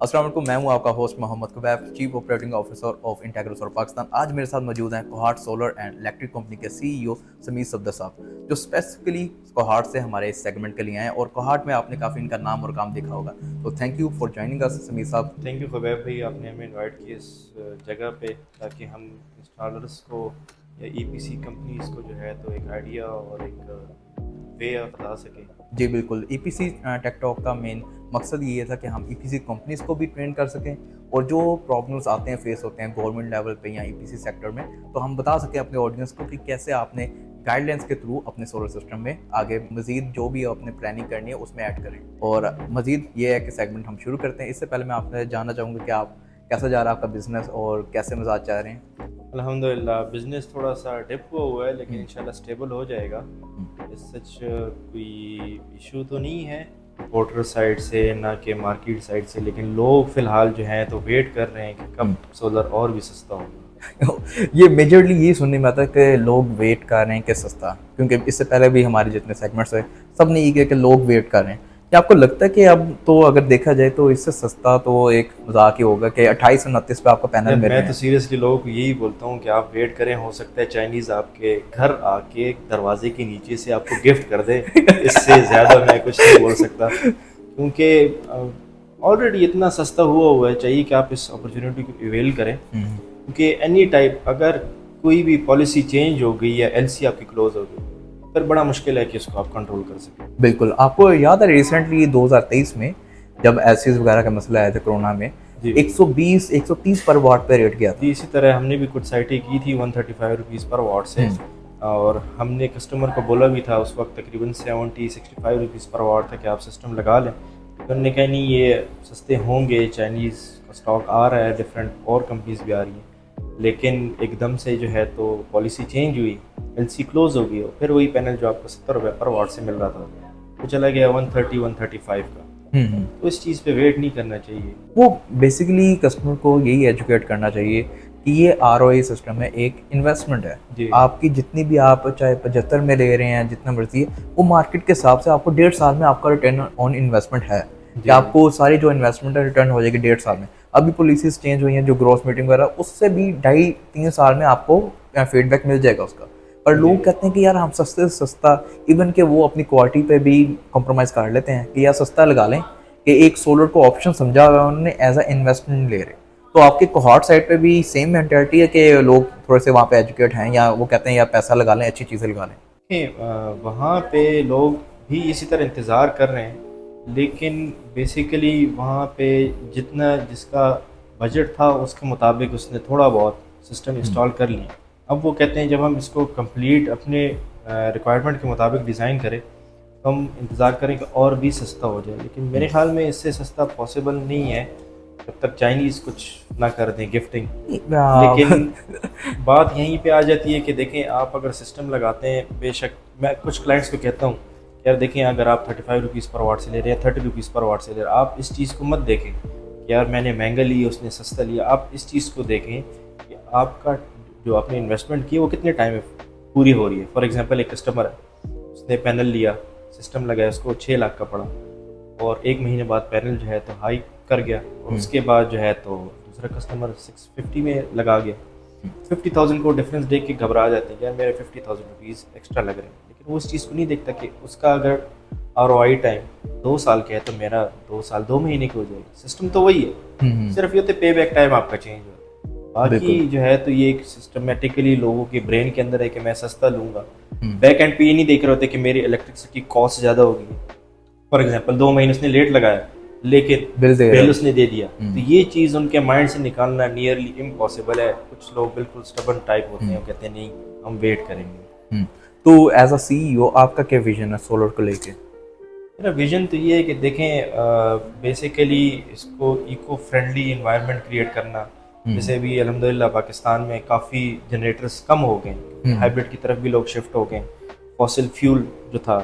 अस्सलाम वालेकुम, मैं हूं आपका host Mohammad Kubaib, chief operating officer of Integro Solar Pakistan. आज मेरे साथ मौजूद हैं Kohat Solar and Electric Company के सीईओ समीर सफदर साहब, जो स्पेसिफिकली कोहाट से हमारे इस सेगमेंट के लिए आए हैं। और कोहाट में आपने काफ़ी इनका नाम और काम देखा होगा। तो thank you for joining us Sameer साहब। थैंक यू खुबैब भाई, आपने हमें इनवाइट किया इस जगह पे ताकि हम इंस्टॉलर्स को या ईपीसी कंपनीज को जो है तो एक आइडिया और एक वे बता सकें। जी बिल्कुल, ईपीसी टेक टॉक का मेन मकसद ये था कि हम ईपीसी कंपनीज को भी ट्रेन कर सकें और जो प्रॉब्लम्स आते हैं फेस होते हैं गवर्नमेंट लेवल पे या ईपीसी सेक्टर में, तो हम बता सकें अपने ऑडियंस को कि कैसे आपने गाइडलाइंस के थ्रू अपने सोलर सिस्टम में आगे मजीद जो भी अपने प्लानिंग करनी है उसमें ऐड करें। और मजीद ये है कि सेगमेंट हम शुरू करते हैं। इससे पहले मैं आपसे जानना चाहूँगा कि आप कैसा जा रहा है आपका बिजनेस और कैसे मजाज चाह रहे हैं। अल्हम्दुलिल्लाह बिज़नेस थोड़ा सा डिप हुआ है लेकिन इंशाल्लाह स्टेबल हो जाएगा। इस सच कोई इशू तो नहीं है पोर्टर साइड से ना कि मार्केट साइड से, लेकिन लोग फ़िलहाल जो हैं तो वेट कर रहे हैं कि कब सोलर और भी सस्ता होगा। ये मेजरली ये सुनने में आता है कि लोग वेट कर रहे हैं कि सस्ता, क्योंकि इससे पहले भी हमारे जितने सेगमेंट्स है सब ने ये किया कि लोग वेट कर रहे हैं। क्या आपको लगता है कि अब तो अगर देखा जाए तो इससे सस्ता तो एक मजाक ही होगा कि 2829 पे आपका पैनल मिल रहे मैं हैं। तो सीरियसली लोगों को यही बोलता हूँ कि आप वेट करें, हो सकता है चाइनीज़ आपके घर आके दरवाजे के नीचे से आपको गिफ्ट कर दे। इससे ज़्यादा मैं कुछ नहीं बोल सकता, क्योंकि ऑलरेडी इतना सस्ता हुआ है। चाहिए कि आप इस अपॉर्चुनिटी को अवेल करें, क्योंकि एनी टाइप अगर कोई भी पॉलिसी चेंज हो गई या एलसी आपकी क्लोज हो गई फिर बड़ा मुश्किल है कि इसको आप कंट्रोल कर सकें। बिल्कुल, आपको याद है रिसेंटली 2023 में जब एसिड वगैरह का मसला आया था कोरोना में, जी 120 130 पर वाट पे रेट गया था। जी, इसी तरह हमने भी कुछ साइटें की थी 135 रुपीज़ पर वाट से, और हमने कस्टमर को बोला भी था उस वक्त तकरीबन 65 रुपीज़ पर वाट था कि आप सिस्टम लगा लें। तो उन्होंने कहा नहीं, ये सस्ते होंगे, चाइनीज़ का स्टॉक आ रहा है, डिफरेंट और कंपनीज भी आ रही हैं। लेकिन एकदम से जो है तो पॉलिसी चेंज हुई, एलसी क्लोज हो गई, और फिर वही पैनल जो आपको 70 रुपये पर वाट से मिल रहा था वो चला गया 135 का। तो इस चीज़ पे वेट नहीं करना चाहिए। वो बेसिकली कस्टमर को यही एजुकेट करना चाहिए कि ये आरओआई सिस्टम है, एक इन्वेस्टमेंट है। जी आपकी जितनी भी आप चाहे 75 में ले रहे हैं, जितना मर्जी है, वो मार्केट के हिसाब से आपको 1.5 साल में आपका रिटर्न ऑन इन्वेस्टमेंट है कि आपको सारी जो इन्वेस्टमेंट है रिटर्न हो जाएगी 1.5 साल में। अभी पॉलिसीज चेंज हुई हैं जो ग्रोथ मीटिंग वगैरह, उससे भी 2.5-3 साल में आपको फीडबैक मिल जाएगा उसका। पर लोग कहते हैं कि यार हम सस्ते से सस्ता, इवन कि वो अपनी क्वालिटी पे भी कॉम्प्रोमाइज़ कर लेते हैं कि यार सस्ता लगा लें, कि एक सोलर को ऑप्शन समझा हुआ है उन्होंने, एज अ इन्वेस्टमेंट ले रहे। तो आपके कोहॉर्ट साइड पे भी सेम मेंटालिटी है कि लोग थोड़े से वहाँ पे एजुकेट हैं, या वो कहते हैं यार पैसा लगा लें, अच्छी चीज़ें लगा लें। वहाँ पे लोग भी इसी तरह इंतज़ार कर रहे हैं, लेकिन बेसिकली वहाँ पे जितना जिसका बजट था उसके मुताबिक उसने थोड़ा बहुत सिस्टम इंस्टॉल कर लिया। अब वो कहते हैं जब हम इसको कंप्लीट अपने रिक्वायरमेंट के मुताबिक डिज़ाइन करें तो हम इंतज़ार करें कि और भी सस्ता हो जाए, लेकिन मेरे ख्याल में इससे सस्ता पॉसिबल नहीं है जब तक चाइनीज़ कुछ ना कर दें गिफ्टिंग। लेकिन बात यहीं पे आ जाती है कि देखें, आप अगर सिस्टम लगाते हैं, बेशक मैं कुछ क्लाइंट्स को कहता हूँ यार देखें, अगर आप 35 रुपीज़ पर वाट से ले रहे हैं, 30 रुपीज़ पर वाट से ले रहे हैं, आप इस चीज़ को मत देखें कि यार मैंने महंगा लिया उसने सस्ता लिया। आप इस चीज़ को देखें कि आपका जो आपने इन्वेस्टमेंट की है वो कितने टाइम में पूरी हो रही है। फॉर एग्जांपल एक कस्टमर है, उसने पैनल लिया, सिस्टम लगाया, उसको 6 लाख का पड़ा, और 1 महीने बाद पैनल जो है तो हाई कर गया, और उसके बाद जो है तो दूसरा कस्टमर 650 में लगा गया। 50,000 को डिफरेंस देख के घबरा जाते हैं, यार मेरे 50,000 रुपीज़ एक्स्ट्रा लग रहे हैं, लेकिन वो उस चीज़ को नहीं देखता कि उसका अगर ROI टाइम 2 साल का है तो मेरा 2 साल 2 महीने की हो जाएगी। सिस्टम तो वही है, सिर्फ ये होते पे बैक टाइम आपका चेंज हो। बाकी जो है तो ये एक सिस्टमेटिकली लोगों के ब्रेन के अंदर है कि मैं सस्ता लूँगा। बैक एंड पे ये नहीं देख रहे होते कि मेरी इलेक्ट्रिसिटी कॉस्ट ज़्यादा होगी। फॉर एग्जांपल 2 महीने उसने लेट लगाया लेकिन बिल उसने दे दिया, तो ये चीज़ उनके माइंड से निकालना नियरली इम्पॉसिबल है। कुछ लोग बिल्कुल स्टबर्न टाइप होते हैं, कहते हैं नहीं हम वेट करेंगे। तो एज अ सीईओ आपका क्या विजन है सोलर को लेके? मेरा विजन तो ये है कि देखें, बेसिकली इसको इको फ्रेंडली इन्वायरमेंट क्रिएट करना। जैसे अभी अल्हम्दुलिल्लाह पाकिस्तान में काफ़ी जनरेटर्स कम हो गए, हाइब्रिड की तरफ भी लोग शिफ्ट हो गए। फॉसिल फ्यूल जो था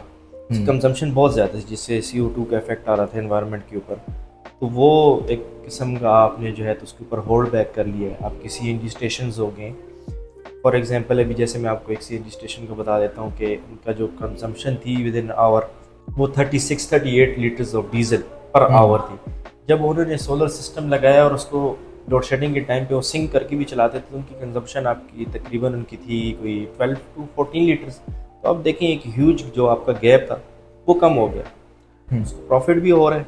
कंजम्पशन बहुत ज़्यादा, जिससे CO2 का इफेक्ट आ रहा था एनवायरनमेंट के ऊपर, तो वो एक किस्म का आपने जो है तो उसके ऊपर होल्ड बैक कर लिया है। आपकी CNG स्टेशन हो गए। फॉर एग्जांपल अभी जैसे मैं आपको एक CNG स्टेशन को बता देता हूँ कि उनका जो कंजम्पशन थी विद इन आवर वो 36-38 litres of diesel per hour थी, जब उन्होंने सोलर सिस्टम लगाया और उसको लोड शेडिंग के टाइम पे वो सिंक करके भी चलाते थे तो उनकी कंजप्शन आपकी तकरीबन उनकी थी कोई 12 to 14 लीटर्स। तो अब देखें एक ह्यूज जो आपका गैप था वो कम हो गया, प्रॉफिट भी हो रहा है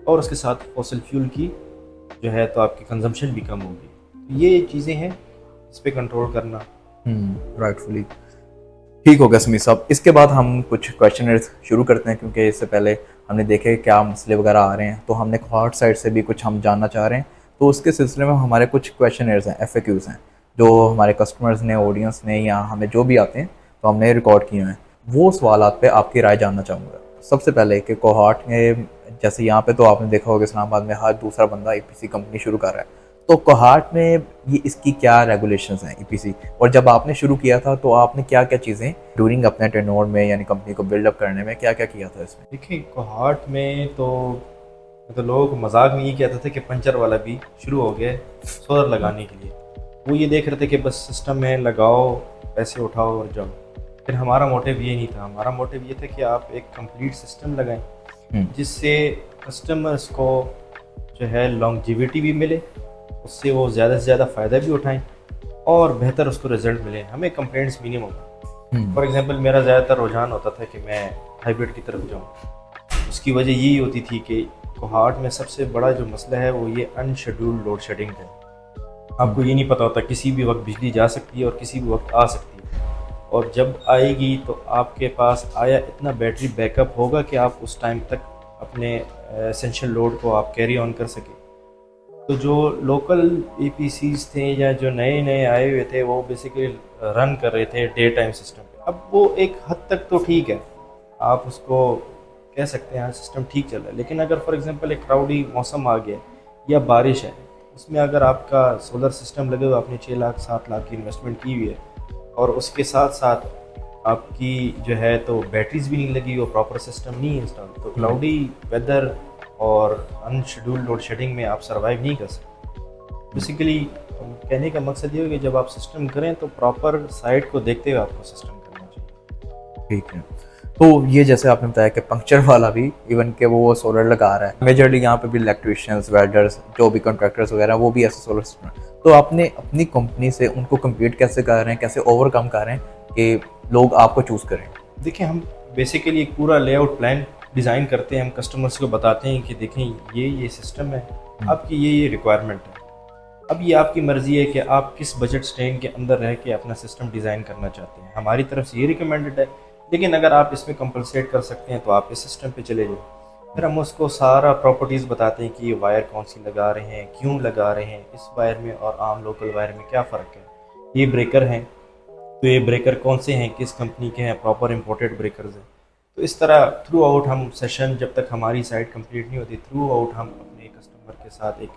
और उसके साथ फॉसिल फ्यूल की जो है तो आपकी कंजम्पशन भी कम होगी। तो ये चीज़ें हैं इस पे कंट्रोल करना। राइटफुली ठीक हो गया समीर साहब। इसके बाद हम कुछ क्वेश्चनर्स शुरू करते हैं, क्योंकि इससे पहले हमने देखे क्या मसले वगैरह आ रहे हैं, तो हमने हॉट साइड से भी कुछ हम जानना चाह रहे हैं। तो उसके सिलसिले में हमारे कुछ क्वेश्चनर्स हैं, FAQs हैं, जो हमारे कस्टमर्स ने, ऑडियंस ने या हमें जो भी आते हैं तो हमने रिकॉर्ड किए हैं। वो सवालात पे आपकी राय जानना चाहूँगा। सबसे पहले कि कोहॉट में, जैसे यहाँ पे तो आपने देखा होगा इस्लामाबाद में हर दूसरा बंदा EPC कंपनी शुरू कर रहा है, तो कोहॉट में ये इसकी क्या रेगुलेशंस हैं EPC, और जब आपने शुरू किया था तो आपने क्या क्या चीज़ें ड्यूरिंग अपने टेन्योर में यानी कंपनी को बिल्डअप करने में क्या क्या किया था इसमें? देखिए कोहाट में तो लोग मजाक में ये कहते थे कि पंचर वाला भी शुरू हो गया सोलर लगाने के लिए। वो ये देख रहे थे कि बस सिस्टम में लगाओ, पैसे उठाओ और जाओ। फिर हमारा मोटिव ये नहीं था, हमारा मोटिव ये था कि आप एक कंप्लीट सिस्टम लगाएं जिससे कस्टमर्स को जो है लॉन्गजिविटी भी मिले, उससे वो ज़्यादा से ज़्यादा फ़ायदा भी उठाएं और बेहतर उसको रिजल्ट मिले। हमें कंप्लेंट्स मिनिमम। फॉर एग्जांपल मेरा ज़्यादातर रुझान होता था कि मैं हाइब्रिड की तरफ जाऊं। उसकी वजह यही होती थी कि कोहाट में सबसे बड़ा जो मसला है वो ये अनशेड्यूल्ड लोड शेडिंग है। आपको ये नहीं पता होता, किसी भी वक्त बिजली जा सकती है और किसी भी वक्त आ सकती है, और जब आएगी तो आपके पास आया इतना बैटरी बैकअप होगा कि आप उस टाइम तक अपने एसेंशियल लोड को आप कैरी ऑन कर सके। तो जो लोकल EPCs थे या जो नए नए आए हुए थे वो बेसिकली रन कर रहे थे डे टाइम सिस्टम पे। अब वो एक हद तक तो ठीक है, आप उसको कह सकते हैं सिस्टम ठीक चल रहा है, लेकिन अगर फॉर एग्जांपल एक क्राउडी मौसम आ गया या बारिश है, उसमें अगर आपका सोलर सिस्टम लगे हुए, आपने 6 लाख 7 लाख की इन्वेस्टमेंट की हुई है और उसके साथ साथ आपकी जो है तो बैटरीज भी नहीं लगी और प्रॉपर सिस्टम नहीं इंस्टॉल, तो क्लाउडी वेदर और अनशेड्यूल्ड लोड शेडिंग में आप सर्वाइव नहीं कर सकते। बेसिकली कहने का मकसद ये है कि जब आप सिस्टम करें तो प्रॉपर साइट को देखते हुए आपको सिस्टम करना चाहिए। ठीक है। तो ये जैसे आपने बताया कि पंक्चर वाला भी इवन के वो सोलर लगा रहा है, मेजरली यहाँ पे भी इलेक्ट्रिशियंस, वेल्डर्स, जो भी कॉन्ट्रैक्टर्स वगैरह वो भी ऐसे सोलर सिस्टम। तो आपने अपनी कंपनी से उनको कम्पीट कैसे कर रहे हैं, कैसे ओवरकम कर रहे हैं कि लोग आपको चूज़ करें? देखिए हम बेसिकली एक पूरा लेआउट प्लान डिज़ाइन करते हैं, हम कस्टमर्स को बताते हैं कि देखें ये सिस्टम है, आपकी ये रिक्वायरमेंट है। अब ये आपकी मर्ज़ी है कि आप किस बजट स्ट्रेन के अंदर रह के अपना सिस्टम डिज़ाइन करना चाहते हैं। हमारी तरफ से ये रिकमेंडेड है, लेकिन अगर आप इसमें कंपलसेट कर सकते हैं तो आप इस सिस्टम पे चले जाए। फिर हम उसको सारा प्रॉपर्टीज़ बताते हैं कि ये वायर कौन सी लगा रहे हैं, क्यों लगा रहे हैं, इस वायर में और आम लोकल वायर में क्या फ़र्क है, ये ब्रेकर हैं तो ये ब्रेकर कौन से हैं, किस कंपनी के हैं, प्रॉपर इम्पोर्टेड ब्रेकर्स हैं। तो इस तरह थ्रू आउट हम सेशन, जब तक हमारी साइट कंप्लीट नहीं होती, थ्रू आउट हम अपने कस्टमर के साथ एक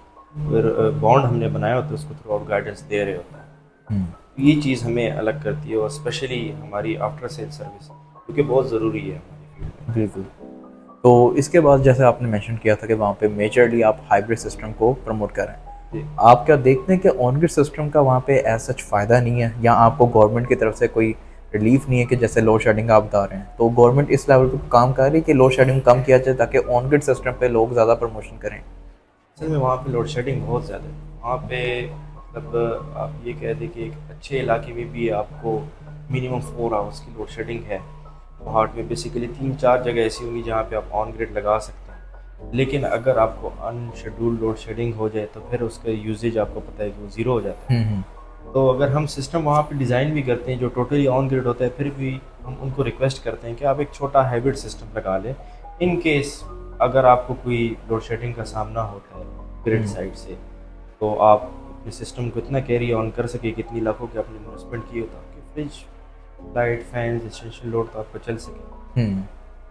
बॉन्ड हमने बनाया होता है, उसको थ्रू आउट गाइडेंस दे रहे होता है। ये चीज़ हमें अलग करती है और स्पेशली हमारी आफ्टर सेल सर्विस, क्योंकि बहुत ज़रूरी है हमारी फील्ड में। बिल्कुल। तो इसके बाद जैसे आपने मेंशन किया था कि वहाँ पे मेजरली आप हाइब्रिड सिस्टम को प्रमोट कर रहे हैं, आप क्या देखते हैं कि ऑन ग्रिड सिस्टम का वहाँ पे एज सच फ़ायदा नहीं है, या आपको गवर्नमेंट की तरफ से कोई रिलीफ नहीं है कि जैसे लोड शेडिंग आप बता रहे हैं, तो गवर्नमेंट इस लेवल पे काम कर रही है कि लोड शेडिंग कम किया जाए ताकि ऑन ग्रिड सिस्टम पे लोग ज़्यादा प्रमोशन करें? असल में वहाँ पे लोड शेडिंग बहुत ज़्यादा है। वहाँ पे मतलब आप ये कह दें कि एक अच्छे इलाके में भी आपको मिनिमम 4 आवर्स की लोड शेडिंग है। पहाड़ में बेसिकली 3-4 जगह ऐसी होंगी जहाँ पे आप ऑन ग्रिड लगा सकते हैं, लेकिन अगर आपको अनशेड्यूल्ड लोड शेडिंग हो जाए तो फिर उसका यूजेज आपको पता है कि वो ज़ीरो हो जाता है। तो अगर हम सिस्टम वहाँ पे डिज़ाइन भी करते हैं जो टोटली ऑन ग्रिड होता है, फिर भी हम उनको रिक्वेस्ट करते हैं कि आप एक छोटा हाइब्रिड सिस्टम लगा लें, इन केस अगर आपको कोई लोड शेडिंग का सामना होता है ग्रिड साइड से, तो आप अपने सिस्टम को इतना कैरी ऑन कर सके, कितनी लाखों के आपने इन्वेस्टमेंट की होता है कि fridge, light, fan, essential load तो आपको चल सके।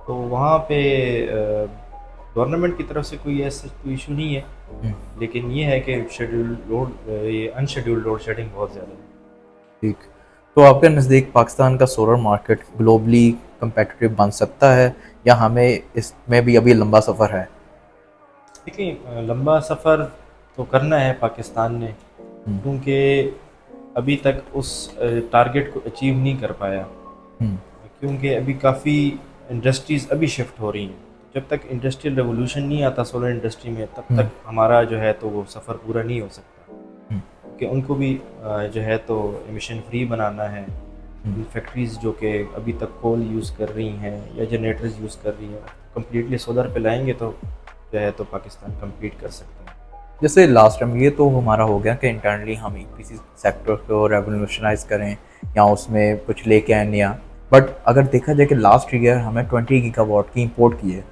तो वहाँ पे गवर्नमेंट की तरफ से कोई ऐसा कोई इशू नहीं है, लेकिन ये है कि ये अनशेड्यूल्ड लोड शेडिंग बहुत ज़्यादा है। ठीक। तो आपके नज़दीक पाकिस्तान का सोलर मार्केट ग्लोबली कम्पेटिटिव बन सकता है, या हमें इसमें भी अभी लंबा सफ़र है? देखिए लंबा सफ़र तो करना है पाकिस्तान ने, क्योंकि अभी तक उस टारगेट को अचीव नहीं कर पाया, क्योंकि अभी काफ़ी इंडस्ट्रीज़ अभी शिफ्ट हो रही हैं। जब तक इंडस्ट्रियल रेवोल्यूशन नहीं आता सोलर इंडस्ट्री में, तब तक हमारा जो है तो वो सफ़र पूरा नहीं हो सकता, कि उनको भी जो है तो एमिशन फ्री बनाना है। फैक्ट्रीज़ जो कि अभी तक कोल यूज़ कर रही हैं या जनरेटर्स यूज़ कर रही हैं, कम्प्लीटली सोलर पे लाएंगे तो जो है तो पाकिस्तान कम्पीट कर सकता है। जैसे लास्ट टाइम ये तो हमारा हो गया कि इंटरनली हम ईपीसी सेक्टर को रेवोल्यूशनाइज करें या उसमें कुछ लेके आए नया, बट अगर देखा जाए कि लास्ट ईयर हमें 20 गीगावाट की इंपोर्ट की है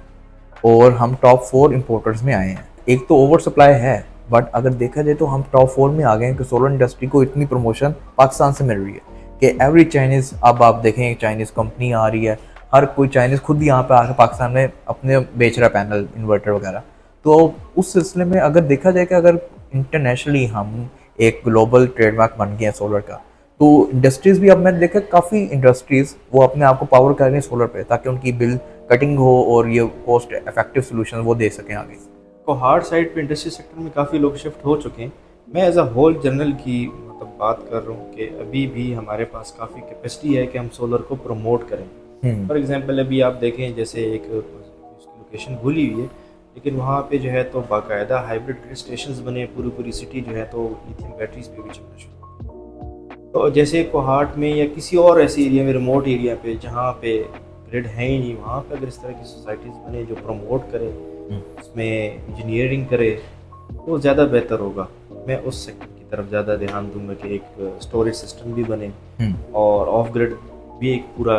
और हम टॉप 4 इंपोर्टर्स में आए हैं। एक तो ओवर सप्लाई है, बट अगर देखा जाए तो हम टॉप 4 में आ गए हैं कि सोलर इंडस्ट्री को इतनी प्रमोशन पाकिस्तान से मिल रही है कि एवरी चाइनीज़, अब आप देखें चाइनीज़ कंपनी आ रही है, हर कोई चाइनीज़ खुद यहाँ पे आकर पाकिस्तान में अपने बेच रहा है पैनल, इन्वर्टर वगैरह। तो उस सिलसिले में अगर देखा जाए कि अगर इंटरनेशनली हम एक ग्लोबल ट्रेडमार्क बन गए हैं सोलर का, तो इंडस्ट्रीज़ भी, अब मैंने देखा काफ़ी इंडस्ट्रीज़ वो अपने आप को पावर कर रही हैं सोलर पे, ताकि उनकी बिल कटिंग हो और ये कॉस्ट इफेक्टिव सोल्यूशन वो दे सकें आगे। तो हार्ड साइड पे इंडस्ट्री सेक्टर में काफ़ी लोग शिफ्ट हो चुके हैं। मैं एज अ होल जनरल की मतलब बात कर रहा हूँ कि अभी भी हमारे पास काफ़ी कैपेसिटी है कि हम सोलर को प्रमोट करें। फॉर एग्जांपल अभी आप देखें, जैसे एक उसकी लोकेशन भूली हुई है, लेकिन वहाँ पे जो है तो बाकायदा हाइब्रिड ग्रिड स्टेशंस बने, पूरी सिटी जो है तो लिथियम बैटरीज पे भी चलना शुरू। तो जैसे कोहाट में या किसी और ऐसे एरिया में, रिमोट एरिया पे जहाँ पे ग्रिड है ही नहीं, वहाँ पे अगर इस तरह की सोसाइटीज़ बने जो प्रमोट करे, उसमें इंजीनियरिंग करे, वो ज़्यादा बेहतर होगा। मैं उस सेक्टर की तरफ ज़्यादा ध्यान दूंगा कि एक स्टोरेज सिस्टम भी बने और ऑफ ग्रिड भी एक पूरा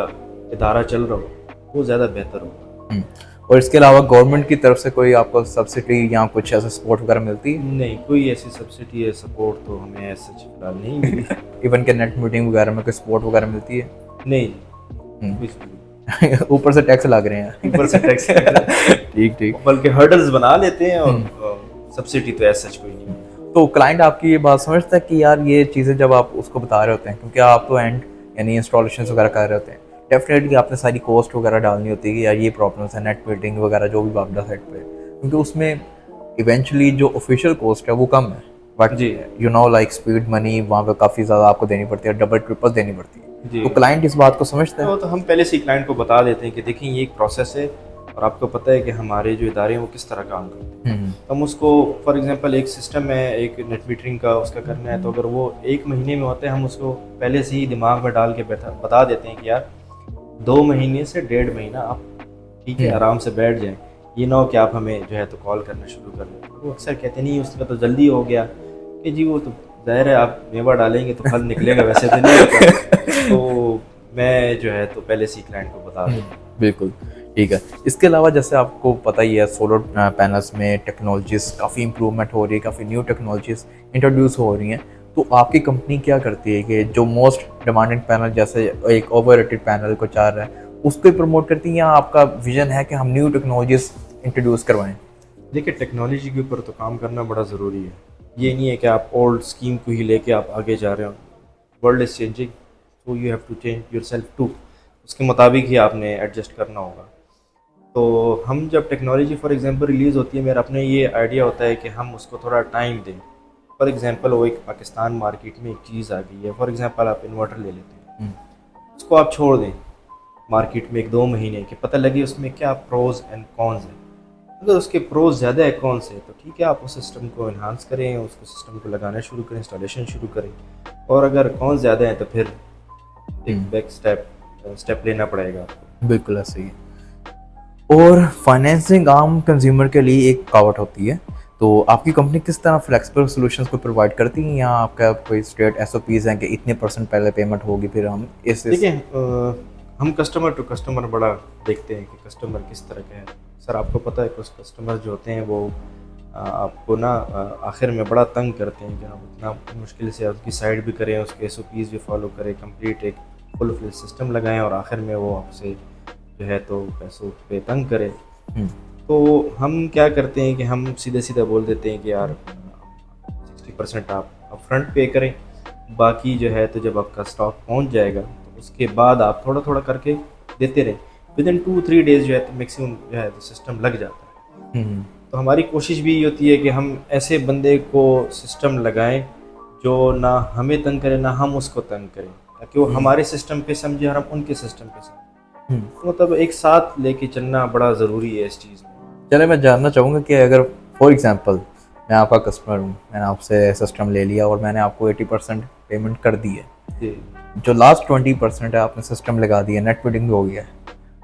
इदारा चल रहा हो, वो ज़्यादा बेहतर होगा। और इसके अलावा गवर्नमेंट की तरफ से कोई आपको सब्सिडी या कुछ ऐसा सपोर्ट वगैरह मिलती है? नहीं, कोई ऐसी सब्सिडी या सपोर्ट तो हमें ऐसा फिलहाल नहीं मिली। इवन के नेट मीटिंग वगैरह में कोई सपोर्ट वगैरह मिलती है? नहीं। ऊपर से टैक्स लग रहे हैं। ऊपर से टैक्स ठीक। बल्कि हर्डल्स बना लेते हैं और सब्सिडी तो ऐसा कोई नहीं। तो क्लाइंट आपकी ये बात समझता है कि यार ये चीज़ें जब आप उसको बता रहे होते हैं, क्योंकि आप तो एंड यानी इंस्टॉलेशन वगैरह कर रहे होते हैं, डेफिनेटली आपने सारी कॉस्ट वगैरह डालनी होती है कि यार ये प्रॉब्लम्स है, नेट मीटिंग वगैरह जो भी बाबदा साइड पे, क्योंकि उसमें इवेंचुअली जो ऑफिशियल कॉस्ट है वो कम है, but ji you know like speed money वहाँ पे काफ़ी ज़्यादा आपको देनी पड़ती है, डबल ट्रिपल देनी पड़ती है। तो क्लाइंट इस बात को समझता है? तो हम पहले से क्लाइंट को बता देते हैं कि देखिए ये एक प्रोसेस है और आपको पता है कि हमारे जो इदारे हैं वो किस तरह काम करते हैं। हम उसको फॉर एग्जांपल एक सिस्टम है, एक नेट मीटरिंग का उसका करना है, तो अगर वो 1 महीने में होता है, हम उसको पहले से ही दिमाग में डाल के बता देते हैं कि यार 2 महीने से 1.5 महीना आप ठीक है आराम से बैठ जाएं, ये ना हो कि आप हमें जो है तो कॉल करना शुरू कर दें। वो अक्सर कहते नहीं उसका तो जल्दी हो गया, कि जी वो तो जाहिर है आप मेवा डालेंगे तो फल निकलेगा, वैसे तो नहीं होता। तो मैं जो है तो पहले से क्लाइंट को बता दूँ। बिल्कुल ठीक है। इसके अलावा जैसे आपको पता ही है सोलर पैनल्स में टेक्नोलॉजीज़ काफ़ी इंप्रूवमेंट हो रही है, काफ़ी न्यू टेक्नोलॉजीज़ इंट्रोड्यूस हो रही हैं, तो आपकी कंपनी क्या करती है कि जो मोस्ट डिमांडेड पैनल जैसे एक ओवररेटेड पैनल को चाह रहा है उसको प्रमोट करती है, या आपका विजन है कि हम न्यू टेक्नोलॉजीज़ इंट्रोड्यूस करवाएं? देखिए, टेक्नोलॉजी के ऊपर तो काम करना बड़ा ज़रूरी है। ये नहीं है कि आप ओल्ड स्कीम को ही लेके आप आगे जा रहे हो। World is changing, so you have to change yourself too. उसके मुताबिक ही आपने एडजस्ट करना होगा। तो हम जब टेक्नोलॉजी फॉर एग्जांपल रिलीज़ होती है, मेरा अपने ये आइडिया होता है कि हम उसको थोड़ा टाइम दें। फॉर एग्जांपल वो एक पाकिस्तान मार्केट में एक चीज़ आ गई है, फॉर एग्जांपल आप इन्वर्टर ले लेते हैं, उसको आप छोड़ दें मार्केट में 1-2 महीने के, पता लगे उसमें क्या प्रोज एंड कॉन्स हैं। अगर उसके प्रोज ज़्यादा है कॉन्स है तो ठीक है, आप उस सिस्टम को इन्हांस करें, उसको सिस्टम को लगाना शुरू करें, इंस्टॉलेशन शुरू करें। और अगर कॉन्स ज़्यादा हैं तो फिर एक बैक स्टेप लेना पड़ेगा आपको। बिल्कुल ऐसे ही। और फाइनेंसिंग आम कंज्यूमर के लिए एक रुकावट होती है, तो आपकी कंपनी किस तरह फ्लेक्सिबल सॉल्यूशंस को प्रोवाइड करती है, या आपका कोई स्ट्रेट एसओपीज हैं कि इतने % पहले पेमेंट होगी फिर हम इस देखिए, हम कस्टमर टू कस्टमर बड़ा देखते हैं कि कस्टमर किस तरह का है। सर आपको पता है कुछ कस्टमर जो होते हैं वो आपको ना आखिर में बड़ा तंग करते हैं कि आप इतना मुश्किल से उसकी साइड भी करें, उसके एसओपीज भी फॉलो करें, कंप्लीट एक फुल फ्लेज सिस्टम लगाएं और आखिर में वो आपसे जो है तो पैसों पे तंग करे। तो हम क्या करते हैं कि हम सीधे बोल देते हैं कि यार 60% आप अपफ्रंट पे करें, बाकी जो है तो जब आपका स्टॉक पहुंच जाएगा तो उसके बाद आप थोड़ा थोड़ा करके देते रहें। विदिन 2-3 डेज जो है तो मैक्सिमम जो है तो सिस्टम लग जाता है। तो हमारी कोशिश भी ये होती है कि हम ऐसे बंदे को सिस्टम लगाएं जो ना हमें तंग करे ना हम उसको तंग करें, ताकि वो हमारे सिस्टम पे समझे और हम उनके सिस्टम पे समझें। मतलब एक साथ लेके चलना बड़ा ज़रूरी है इस चीज़ में। चले, मैं जानना चाहूँगा कि अगर फॉर एग्जांपल मैं आपका कस्टमर हूँ, मैंने आपसे सिस्टम ले लिया और मैंने आपको 80% पेमेंट कर दी है, जी। जो लास्ट 20% है आपने सिस्टम लगा दिया, नेट बिडिंग हो गया है,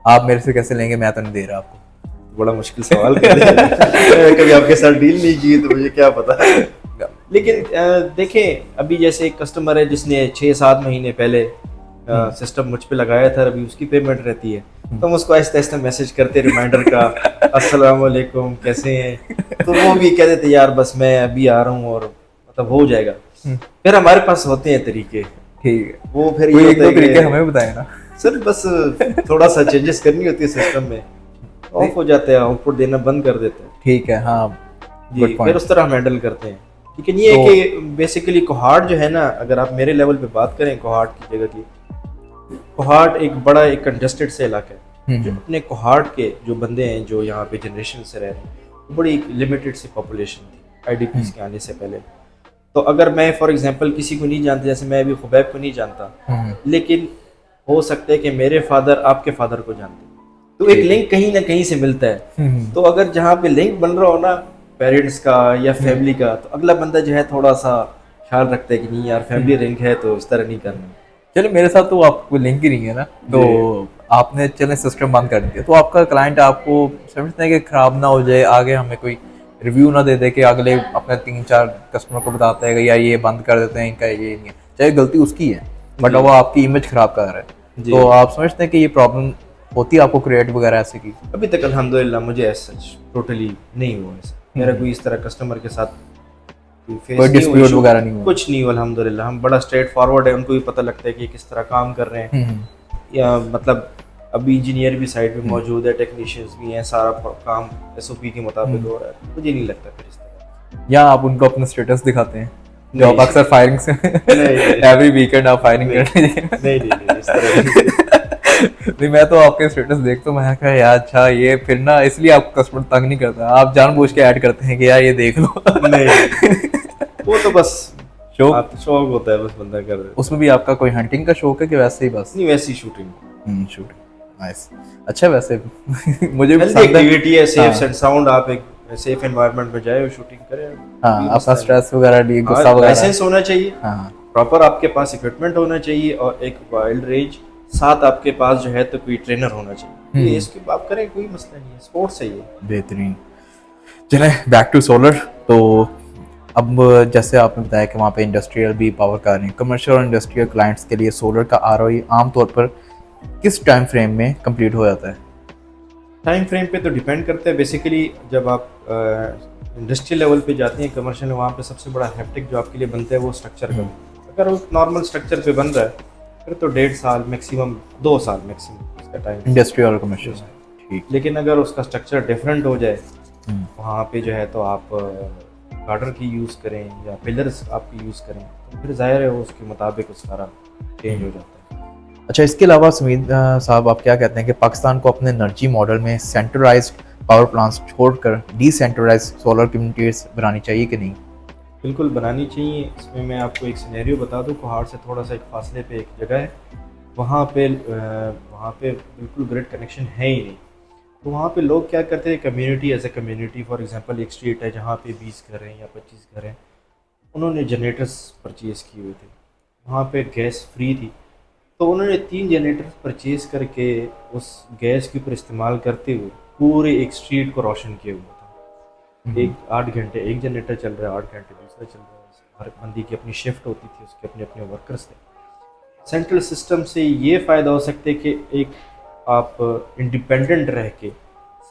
आप मेरे से कैसे लेंगे? मैं तो नहीं दे रहा आपको। बड़ा मुश्किल सवाल कर रहे हैं। मैंने कभी आपके साथ डील नहीं की तो मुझे क्या पता। लेकिन देखें, अभी जैसे एक कस्टमर है जिसने 6-7 महीने पहले सिस्टम मुझ पे लगाया था, अभी उसकी पेमेंट रहती है, तो हम उसको आहिस्ता आहिस्ता मैसेज करते रिमाइंडर का, अस्सलाम वालेकुम कैसे हैं, तो वो भी कह देते यार बस मैं अभी आ रहा हूँ और मतलब हो जाएगा। फिर हमारे पास होते हैं तरीके, ठीक है, वो फिर कोई ये एक होता दो है तरीके कि हमें बताएं ना। सर बस थोड़ा सा चेंजेस करनी होती है सिस्टम में, ऑफ हो जाते हैं, आउटपुट देना बंद कर देते हैं ठीक है, हाँ, जी, गुड फिर पॉइंट। उस तरह हम हैंडल करते हैं। लेकिन ये तो है कि बेसिकली कोहार्ट जो है ना, अगर आप मेरे लेवल पे बात करें कोहार्ट की जगह की, कोहार्ट एक बड़ा एक कंजस्टेड से इलाका है, जो अपने कोहार्ट के जो बंदे हैं जो यहाँ पे जनरेशन से रह रहे हैं, वो बड़ी लिमिटेड सी पॉपुलेशन थी आईडीपीज के आने से पहले। तो अगर मैं फॉर एग्जांपल किसी को नहीं जानता, जैसे मैं अभी खुबैब को नहीं जानता, लेकिन हो सकता है कि मेरे फादर आपके फादर को जानते हैं, तो एक लिंक कहीं ना कहीं से मिलता है। तो अगर जहाँ पे लिंक बन रहा हो ना पेरेंट्स का या फैमिली का, तो अगला बंदा जो है थोड़ा सा ख्याल रखता है कि नहीं यार फैमिली लिंक है तो इस तरह नहीं करना। चले, मेरे साथ तो आपको लिंक ही नहीं है ना, तो आपने चले सिस्टम बंद कर दिया, तो आपका क्लाइंट आपको समझते हैं कि खराब ना हो जाए, आगे हमें कोई रिव्यू ना दे दे कि अगले अपने 3-4 कस्टमर को बताता है कि यार ये बंद कर देते हैं, इनका ये नहीं है, चाहे गलती उसकी है बट वो आपकी इमेज खराब कर रहा है, तो आप समझते हैं कि ये प्रॉब्लम होती है आपको क्रिएट वगैरह ऐसे की? अभी तक अल्हम्दुलिल्लाह मुझे ऐसा टोटली नहीं हुआ ऐसा, मेरा कोई इस तरह कस्टमर के साथ कोई डिस्प्यूट वगैरह नहीं हुआ? कुछ नहीं हुआ अल्हम्दुलिल्लाह। हम बड़ा स्ट्रेट फॉरवर्ड है, उनको भी पता लगता है कि किस तरह काम कर रहे हैं, या मतलब अभी इंजीनियर भी साइड में मौजूद है, टेक्नीशियंस भी हैं, सारा काम एसओपी के मुताबिक हो रहा है, मुझे नहीं लगता फिर इस तरह। या आप उनको अपना स्टेटस दिखाते हैं जो आप अक्सर फायरिंग से नहीं एवरी वीकेंड आप फायरिंग करते हैं? नहीं इस तरह नहीं, मैं तो आपके स्टेटस देखता हूँ, मैं कहा यार अच्छा ये फिर ना इसलिए आपको कस्टमर तंग नहीं करता, आप जानबूझ के ऐड करते हैं कि यार ये देख लो। नहीं वो तो बस शौक शौक होता है, बस बंदा कर देता उसमें भी आपका कोई हंटिंग का शौक है कि वैसे ही बस? नहीं, वैसी शूटिंग शूटिंग, नाइस, अच्छा वैसे मुझे भी हेल्दी पसंद है। एक्टिविटी है, सेफ हाँ। एंड साउंड, आप एक सेफ एनवायरनमेंट में जाए और शूटिंग करें। हाँ, अपना स्ट्रेस वगैरह लिए, गुस्सा वगैरह, लाइसेंस होना चाहिए, हाँ प्रॉपर आपके पास इक्विपमेंट होना चाहिए, और एक वाइल्ड रेंज साथ आपके पास जो है तो कोई ट्रेनर होना चाहिए, ये इसके आप करें कोई मसला नहीं है, स्पोर्ट्स है ये। बेहतरीन। चलें बैक टू सोलर। तो अब जैसे आपने बताया कि वहाँ पे इंडस्ट्रियल भी पावर कर रहे हैं, कमर्शियल और इंडस्ट्रियल क्लाइंट्स के लिए सोलर का आरओई आमतौर पर किस टाइम फ्रेम में कंप्लीट हो जाता है? टाइम फ्रेम पे तो डिपेंड करता है बेसिकली। जब आप इंडस्ट्रियल लेवल पे जाते हैं, कमर्शियल, वहाँ पे सबसे बड़ा हैप्टिक जो आपके लिए बनता है वो स्ट्रक्चर का। अगर वो नॉर्मल स्ट्रक्चर पे बन रहा है फिर तो 1.5 साल मैक्सिमम, 2 साल मैक्सिमम इसका टाइम, इंडस्ट्रियल और कमर्शियल, ठीक। लेकिन अगर उसका स्ट्रक्चर डिफरेंट हो जाए वहाँ पे जो है तो आप गार्डर की यूज़ करें या पिलर्स आपकी यूज़ करें, तो फिर जाहिर है वो उसके मुताबिक उस सारा चेंज हो जाता है। अच्छा, इसके अलावा सुमीद साहब आप क्या कहते हैं कि पाकिस्तान को अपने एनर्जी मॉडल में सेंट्रलाइज्ड पावर प्लांट्स छोड़कर डिसेंट्रलाइज्ड सोलर कम्युनिटीज बनानी चाहिए कि नहीं? बिल्कुल बनानी चाहिए। इसमें मैं आपको एक सिनेरियो बता दूं, कोहाड़ से थोड़ा सा एक फासले पे एक जगह है, वहाँ पे बिल्कुल ग्रिड कनेक्शन है ही नहीं। तो वहाँ पे लोग क्या करते हैं, community as a community, for example एक स्ट्रीट है जहाँ पे 20 घर हैं या 25 घर हैं, उन्होंने जनरेटर्स परचेज़ किए हुए थे, वहाँ पे गैस फ्री थी, तो उन्होंने 3 जनरेटर्स परचेज़ करके उस गैस के ऊपर इस्तेमाल करते हुए पूरे एक स्ट्रीट को रोशन किया हुआ था। एक 8 घंटे एक जनरेटर चल रहा है, 8 घंटे दूसरा चल रहा है, हर बंदी की अपनी शिफ्ट होती थी, उसके अपने अपने वर्कर्स थे। सेंट्रल सिस्टम से ये फ़ायदा हो सकता है कि एक आप इंडिपेंडेंट रह के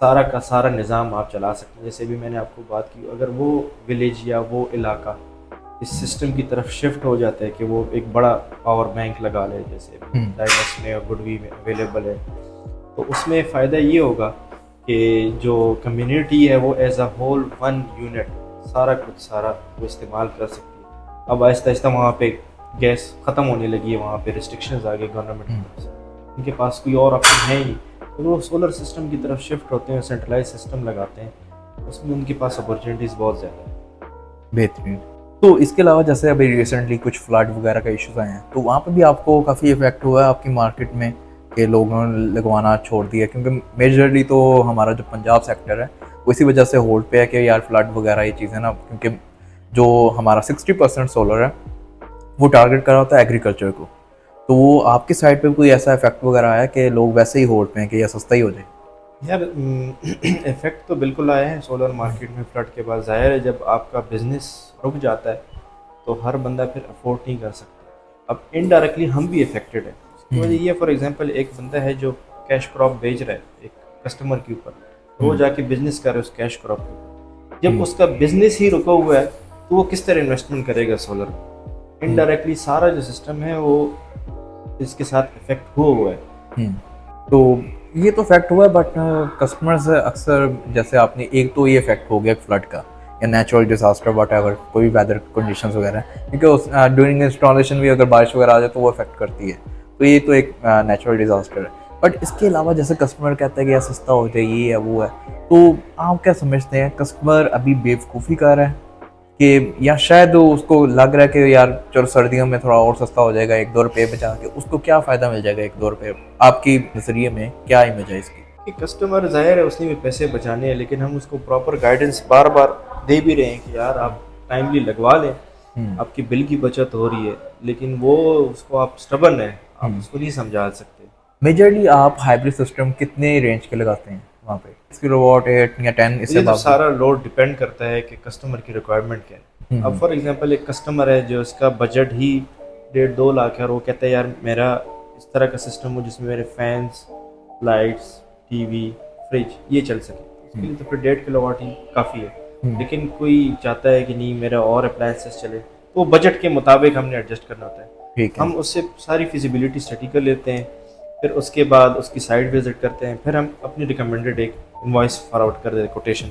सारा का सारा निज़ाम आप चला सकते हैं। जैसे भी मैंने आपको बात की, अगर वो विलेज या वो इलाका इस सिस्टम की तरफ शिफ्ट हो जाता है कि वो एक बड़ा पावर बैंक लगा ले, जैसे डायमस में और गुडवी में अवेलेबल है, तो उसमें फ़ायदा ये होगा कि जो कम्युनिटी है वो as a whole one unit सारा वो इस्तेमाल कर सकती है। अब आहिस्ता आहिस्ता वहाँ पे गैस ख़त्म होने लगी है, वहाँ पे रिस्ट्रिक्शंस आ गए गवर्नमेंट की तरफ से, उनके पास कोई और ऑप्शन है ही नहीं, तो वो सोलर सिस्टम की तरफ शिफ्ट होते हैं, सेंट्रलाइज सिस्टम लगाते हैं, उसमें उनके पास अपॉर्चुनिटीज़ बहुत ज़्यादा है। बेहतरीन। तो इसके अलावा जैसे अभी रिसेंटली कुछ फ्लड वगैरह का इश्यूज आए हैं, तो वहाँ पे भी आपको काफ़ी इफेक्ट हुआ है आपकी मार्केट में कि लोगों ने लगवाना छोड़ दिया, क्योंकि मेजरली तो हमारा जो पंजाब सेक्टर है वो इसी वजह से होल्ड पे है कि यार फ्लड वगैरह ये चीज़ें ना, क्योंकि जो हमारा 60% सोलर है वो टारगेट करा होता है एग्रीकल्चर को। तो वो आपकी साइड पे कोई ऐसा इफेक्ट वगैरह आया कि लोग वैसे ही होल्ड पे हैं कि यह सस्ता ही हो जाए? यार इफ़ेक्ट तो बिल्कुल आया है सोलर मार्केट में फ्लड के बाद। ज़ाहिर है जब आपका बिजनेस रुक जाता है तो हर बंदा फिर अफोर्ड नहीं कर सकता। अब इनडायरेक्टली हम भी अफेक्टेड है। उसकी वजह ये, फॉर एग्जांपल एक बंदा है जो कैश क्रॉप बेच रहा है एक कस्टमर के ऊपर, तो वो जाके बिजनेस कर रहा है उस कैश क्रॉप के ऊपर। जब उसका बिजनेस ही रुका हुआ है तो वो किस तरह इन्वेस्टमेंट करेगा सोलर में? इनडायरेक्टली सारा जो सिस्टम है वो इसके साथ इफेक्ट हुआ है। तो ये तो फैक्ट हुआ है, बट कस्टमर्स अक्सर, जैसे आपने एक तो ये इफेक्ट हो गया फ्लड का या नेचुरल डिजास्टर वट एवर, कोई वेदर कंडीशंस वगैरह, क्योंकि ड्यूरिंग इंस्टॉलेशन भी अगर बारिश वगैरह आ जाए तो वो इफेक्ट करती है, तो ये तो एक नेचुरल डिजास्टर है। बट इसके अलावा जैसे कस्टमर कहता है कि यार सस्ता हो जाए, ये है वो है, तो आप क्या समझते हैं कस्टमर अभी बेवकूफ़ी कर रहा है कि, या शायद उसको लग रहा है कि यार चलो सर्दियों में थोड़ा और सस्ता हो जाएगा, 1-2 रुपये बचा के उसको क्या फ़ायदा मिल जाएगा 1-2 रुपये? आपकी नज़रिए में क्या इमेज है इसकी? कि कस्टमर ज़ाहिर है उसने भी पैसे बचाने हैं, लेकिन हम उसको प्रॉपर गाइडेंस बार बार दे भी रहे हैं कि यार आप टाइमली लगवा लें, आपकी बिल की बचत हो रही है, लेकिन वो उसको आप स्टबर्न है, आप उसको नहीं समझा सकते। मेजरली आप हाइब्रिड सिस्टम कितने रेंज के लगाते हैं वहाँ पे? 6 किलोवाट, 8 या 10, इससे ये तो बात? सारा लोड डिपेंड करता है कि कस्टमर की रिक्वायरमेंट क्या है। अब फॉर एग्जांपल एक कस्टमर है जो इसका बजट ही 1.5-2 लाख है और वो कहता है यार मेरा इस तरह का सिस्टम हो जिसमें मेरे फैंस, लाइट्स, टीवी, फ्रिज ये चल सके, उसके लिए तो फिर 1.5 किलोवाट ही काफ़ी है। लेकिन कोई चाहता है कि नहीं मेरा और अप्लायंसेस चले, तो बजट के मुताबिक हमने एडजस्ट करना होता है। ठीक है। हम उससे सारी फिजिबिलिटी स्टडी कर लेते हैं, फिर उसके बाद उसकी साइट विजिट करते हैं, फिर हम अपनी रिकमेंडेड एक इनवॉइस फॉरवर्ड कर देते हैं, कोटेशन,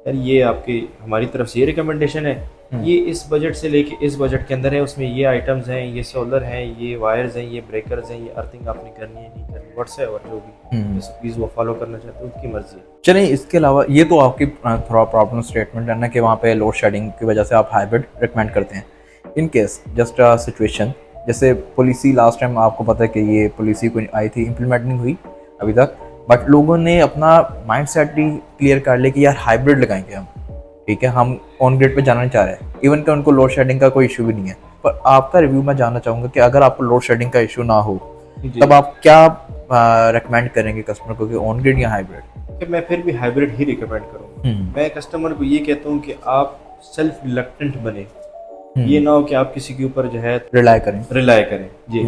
यार ये आपकी हमारी तरफ से ये रिकमेंडेशन है, ये इस बजट से लेके इस बजट के अंदर है, उसमें ये आइटम्स हैं, ये सोलर हैं, ये वायर्स हैं, ये ब्रेकर्स हैं, ये अर्थिंग आपने करनी है नहीं करनी, व्हाट्सएवर जो भी प्लीज़ वो फॉलो करना चाहते हैं उनकी मर्जी है। चलिए, इसके अलावा ये तो आपकी थोड़ा प्रॉब्लम स्टेटमेंट है ना कि वहाँ पे लोड शेडिंग की वजह से आप हाइब्रिड रिकमेंड करते हैं। इन केस जस्ट सिचुएशन, जैसे पॉलिसी लास्ट टाइम आपको पता है कि ये पॉलिसी कोई आई थी, इम्प्लीमेंट नहीं हुई अभी तक, बट लोगों ने अपना माइंड सेट ही क्लियर कर लिया कि यार हाइब्रिड लगाएंगे हम, ठीक है, हम ऑन ग्रिड पे जाना नहीं चाह रहे हैं, इवन कि उनको लोड शेडिंग का कोई इशू भी नहीं है। पर आपका रिव्यू मैं जानना चाहूँगा कि अगर आपको लोड शेडिंग का इशू ना हो तब आप क्या रिकमेंड करेंगे कस्टमर को, कि ऑन ग्रिड या हाइब्रिड? कि मैं फिर भी हाइब्रिड ही रिकमेंड करूँगा। मैं कस्टमर को ये कहता हूँ कि आप सेल्फ रिलक्टेंट बने, ये ना हो कि आप किसी के ऊपर जो है रिलाय करें जी,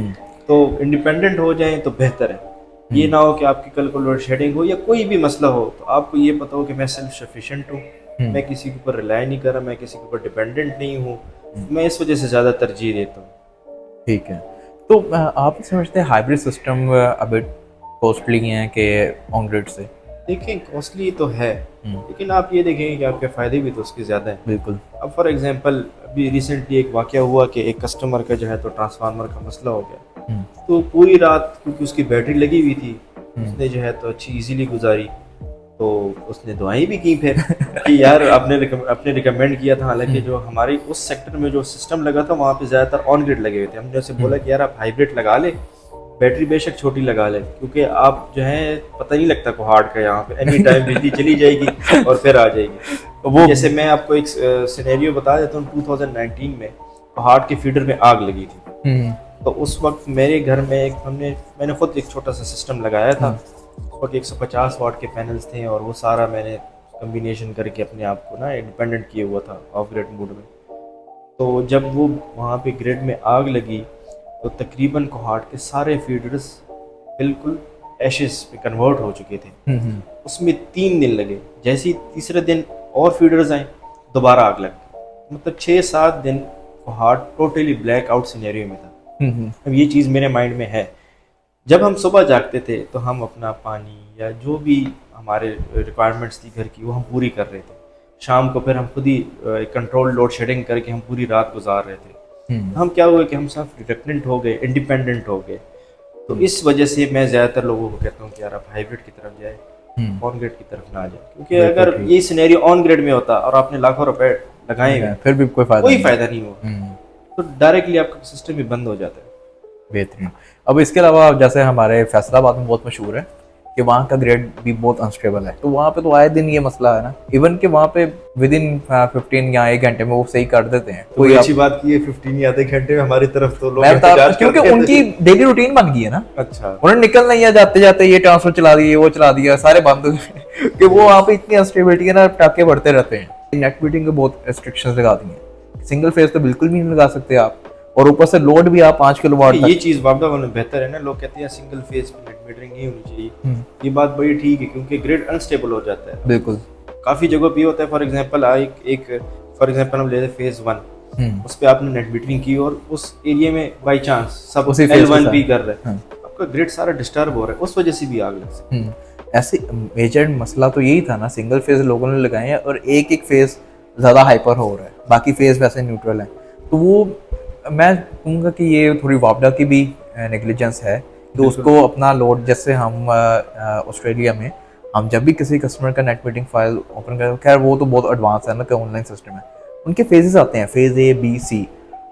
तो इंडिपेंडेंट हो जाएं तो बेहतर है। ये ना हो कि आपकी कल को लोड शेडिंग हो या कोई भी मसला हो तो आपको ये पता हो कि मैं सेल्फ सफिशिएंट हूँ, मैं किसी के ऊपर रिलाय नहीं कर रहा, मैं किसी के ऊपर डिपेंडेंट नहीं हूँ, मैं इस वजह से ज़्यादा तरजीह देता हूँ। ठीक है, तो आप समझते हैं हाइब्रिड सिस्टम अभी कॉस्टली हैं कि ऑन ग्रिड से? देखें कॉस्टली तो है, लेकिन आप ये देखेंगे कि आपके फ़ायदे भी तो उसके ज़्यादा हैं। बिल्कुल। अब फॉर एग्जांपल अभी रिसेंटली एक वाक़या हुआ कि एक कस्टमर का जो है तो ट्रांसफार्मर का मसला हो गया, तो पूरी रात क्योंकि उसकी बैटरी लगी हुई थी उसने जो है तो अच्छी इजीली गुजारी, तो उसने दुआएं भी की फिर कि यार आपने रिकमेंड किया था, हालांकि जो हमारी उस सेक्टर में जो सिस्टम लगा था वहाँ पे ज़्यादातर ऑन ग्रिड लगे हुए थे। हमने उसे बोला कि यार आप हाइब्रिड लगा ले, बैटरी बेशक छोटी लगा ले, क्योंकि आप जो है पता नहीं लगता को हार्ड का, यहाँ पे एनी टाइम बिजली चली जाएगी और फिर आ जाएगी। तो वो जैसे मैं आपको एक सिनेरियो बता देता हूँ, 2019 में हार्ड के फीडर में आग लगी थी, तो उस वक्त मेरे घर में मैंने खुद एक छोटा सा सिस्टम लगाया था। उस वक्त 150 वाट के पैनल्स थे और वो सारा मैंने कम्बिनेशन करके अपने आप को ना इंडिपेंडेंट किए हुआ था ऑफ ग्रिड मोड में। तो जब वो वहाँ पे ग्रिड में आग लगी तो तकरीबन कोहाट के सारे फीडर्स बिल्कुल एशेस पे कन्वर्ट हो चुके थे। उसमें 3 दिन लगे, जैसे ही तीसरे दिन और फीडर्स आए दोबारा आग लग गई, मतलब 6-7 दिन Kohat totally black out scenario में था। अब ये चीज़ मेरे माइंड में है, जब हम सुबह जागते थे तो हम अपना पानी या जो भी हमारे रिक्वायरमेंट्स थी घर की वो हम पूरी कर रहे थे, शाम को फिर हम खुद ही कंट्रोल लोड शेडिंग करके हम पूरी रात गुजार रहे थे। हम क्या हुए कि हम सब रिडक्टेंट हो गए, इंडिपेंडेंट हो गए। तो इस वजह से मैं ज़्यादातर लोगों को कहता हूँ कि यार आप हाइब्रिड की तरफ जाए, ऑन ग्रिड की तरफ ना जाए, क्योंकि अगर ये सिनेरियो ऑन ग्रिड में होता और आपने लाखों रुपए लगाए फिर भी कोई फायदा नहीं हुआ तो डायरेक्टली आपका सिस्टम ही बंद हो जाता है। बेहतरीन। अब इसके अलावा जैसे हमारे फैसलाबाद में बहुत मशहूर है कि वहाँ का ग्रेड भी बहुत अनस्टेबल है, तो वहाँ पे तो आए दिन ये मसला है ना, इवन कि वहाँ पे विद इन 15 या 1 घंटे में वो सही कर देते हैं। कोई अच्छी बात की है 15 या आधे घंटे में, हमारी तरफ तो लोग मैं बता रहा इंतजार हूँ क्योंकि करते उनकी थे। डेली रूटीन बन गई है ना, अच्छा। उन्हें निकलना ही है, जाते जाते ये ट्रांसफर चला दिए, वो चला दिया, सारे बंद हो गए कि वो वहाँ पे इतनी अनस्टेबिलिटी है ना, टाके बढ़ते रहते हैं। नेट मीटिंग के बहुत रिस्ट्रिक्शंस लगा दी हैं, सिंगल फेज तो बिल्कुल भी नहीं लगा सकते आप, और ऊपर से लोड भी आप 5 किलोवाट ये चीज वापडा में बेहतर है ना, लोग कहते हैं सिंगल फेज पे नेट मीटरिंग नहीं होनी चाहिए, ये बात बड़ी ठीक है क्योंकि ग्रिड अनस्टेबल हो जाता है। बिल्कुल। काफी जगह पे होता है, फॉर एग्जांपल हम ले लें फेज 1, उस पे आपने नेट मीटरिंग की और उस एरिया में बाय चांस सब उसी phase L1 पे भी कर रहे हैं, आपका ग्रिड सारा डिस्टर्ब हो रहा है, उस वजह से भी आग लग सकती है। ऐसे मेजर मसला तो यही था ना, सिंगल फेज लोगों ने लगाए हैं और एक एक फेज ज़्यादा हाइपर हो रहा है, बाकी फेज वैसे न्यूट्रल है। तो वो मैं कहूँगा कि ये थोड़ी वापडा की भी नेग्लिजेंस है कि उसको अपना लोड, जैसे हम ऑस्ट्रेलिया में हम जब भी किसी कस्टमर का नेट मीटिंग फाइल ओपन करें, खैर वो तो बहुत एडवांस है ना कि ऑनलाइन सिस्टम है, उनके फेजेस आते हैं, फेज ए बी सी।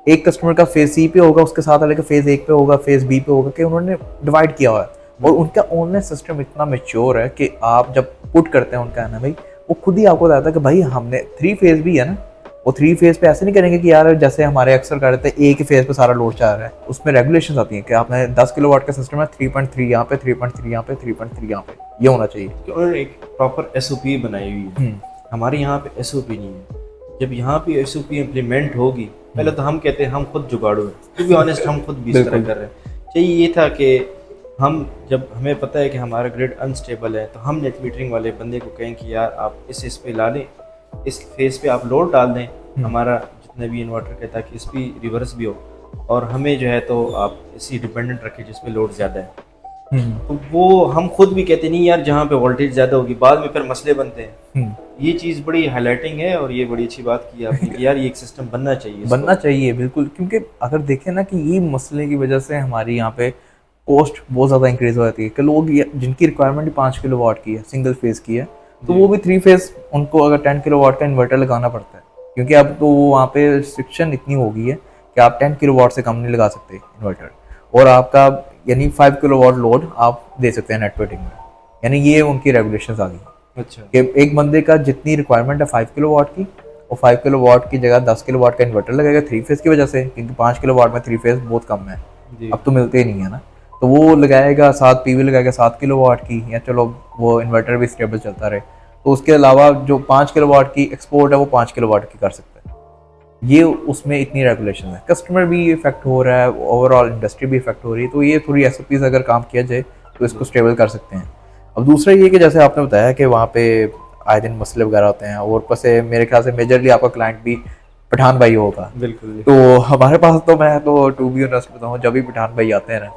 एक कस्टमर का फेज सी पे होगा, उसके साथ वाले का फेज ए पे होगा, फेज बी पे होगा, कि उन्होंने डिवाइड किया हुआ है। और उनका ऑनलाइन सिस्टम इतना मेच्योर है कि आप जब पुट करते हैं उनका है ना भाई, वो खुद ही आपको बताता है कि भाई हमने 3 फेज भी है ना, वो 3 फेज पे ऐसे नहीं करेंगे कि यार जैसे हमारे अक्सर कर रहे थे एक ही फेज पे सारा लोड चल रहा है। उसमें रेगुलेशंस आती हैं कि आपने 10 किलोवाट का सिस्टम है, 3.3 यहाँ पे, 3.3 यहाँ पे, 3.3 यहाँ पे, ये होना चाहिए। कि उन्होंने एक प्रॉपर एसओपी बनाई हुई है, हमारे यहाँ पे एसओपी नहीं है। जब यहाँ पे एसओपी इम्प्लीमेंट होगी, पहले तो हम कहते हैं हम खुद जुगाड़ू हैं, टू बी ऑनेस्ट हम खुद भी इस तरह कर रहे हैं। चाहिए ये था कि हम जब हमें पता है कि हमारा ग्रिड अनस्टेबल है, तो हम नेट मीटरिंग वाले बंदे को कहें कि यार आप इस पे ला लें, इस फेज पे आप लोड डाल दें हमारा जितने भी इन्वर्टर के, ताकि इस पर रिवर्स भी हो, और हमें जो है तो आप इसी डिपेंडेंट रखें जिसमें लोड ज़्यादा है। तो वो हम खुद भी कहते नहीं यार जहाँ पे वोल्टेज ज़्यादा होगी, बाद में फिर मसले बनते हैं। ये चीज़ बड़ी हाईलाइटिंग है और ये बड़ी अच्छी बात की आपने कि यार ये एक सिस्टम बनना चाहिए बिल्कुल। क्योंकि अगर देखें ना कि ये मसले की वजह से हमारी यहाँ पे कॉस्ट बहुत ज़्यादा इंक्रीज हो जाती है कि लोग जिनकी रिक्वायरमेंट 5 किलोवाट की है, सिंगल फेज की है, तो वो भी 3 फेज उनको अगर 10 किलोवाट का इन्वर्टर लगाना पड़ता है, क्योंकि अब तो वहाँ पे रिस्ट्रिक्शन इतनी हो गई है कि आप 10 किलोवाट से कम नहीं लगा सकते इन्वर्टर, और आपका यानी 5 किलोवाट लोड आप दे सकते हैं नेट मीटिंग में, यानी ये उनकी रेगुलेशंस आ गई। अच्छा। कि एक बंदे का जितनी रिक्वायरमेंट है 5 किलोवाट की, और 5 किलोवाट की जगह 10 किलोवाट का इन्वर्टर लगेगा 3 फेज की वजह से, क्योंकि 5 किलोवाट में 3 फेज बहुत कम है, अब तो मिलते ही नहीं है ना, तो वो लगाएगा 7 पीवी लगाएगा 7 किलोवाट की, या चलो वो इन्वर्टर भी स्टेबल चलता रहे, तो उसके अलावा जो 5 किलोवाट की एक्सपोर्ट है वो 5 किलोवाट की कर सकता है। ये उसमें इतनी रेगुलेशन है, कस्टमर भी इफेक्ट हो रहा है, ओवरऑल इंडस्ट्री भी इफेक्ट हो रही है, तो ये थोड़ी एसओपीज अगर काम किया जाए तो इसको स्टेबल कर सकते हैं। अब दूसरा ये कि जैसे आपने बताया कि वहाँ पे आए दिन मसले वगैरह होते हैं, और ऊपर से मेरे ख्याल से मेजरली आपका क्लाइंट भी पठान भाई होगा। बिल्कुल। तो हमारे पास तो, मैं तो टू बी ऑनेस्ट बताऊँ, जब भी पठान भाई आते हैं ना,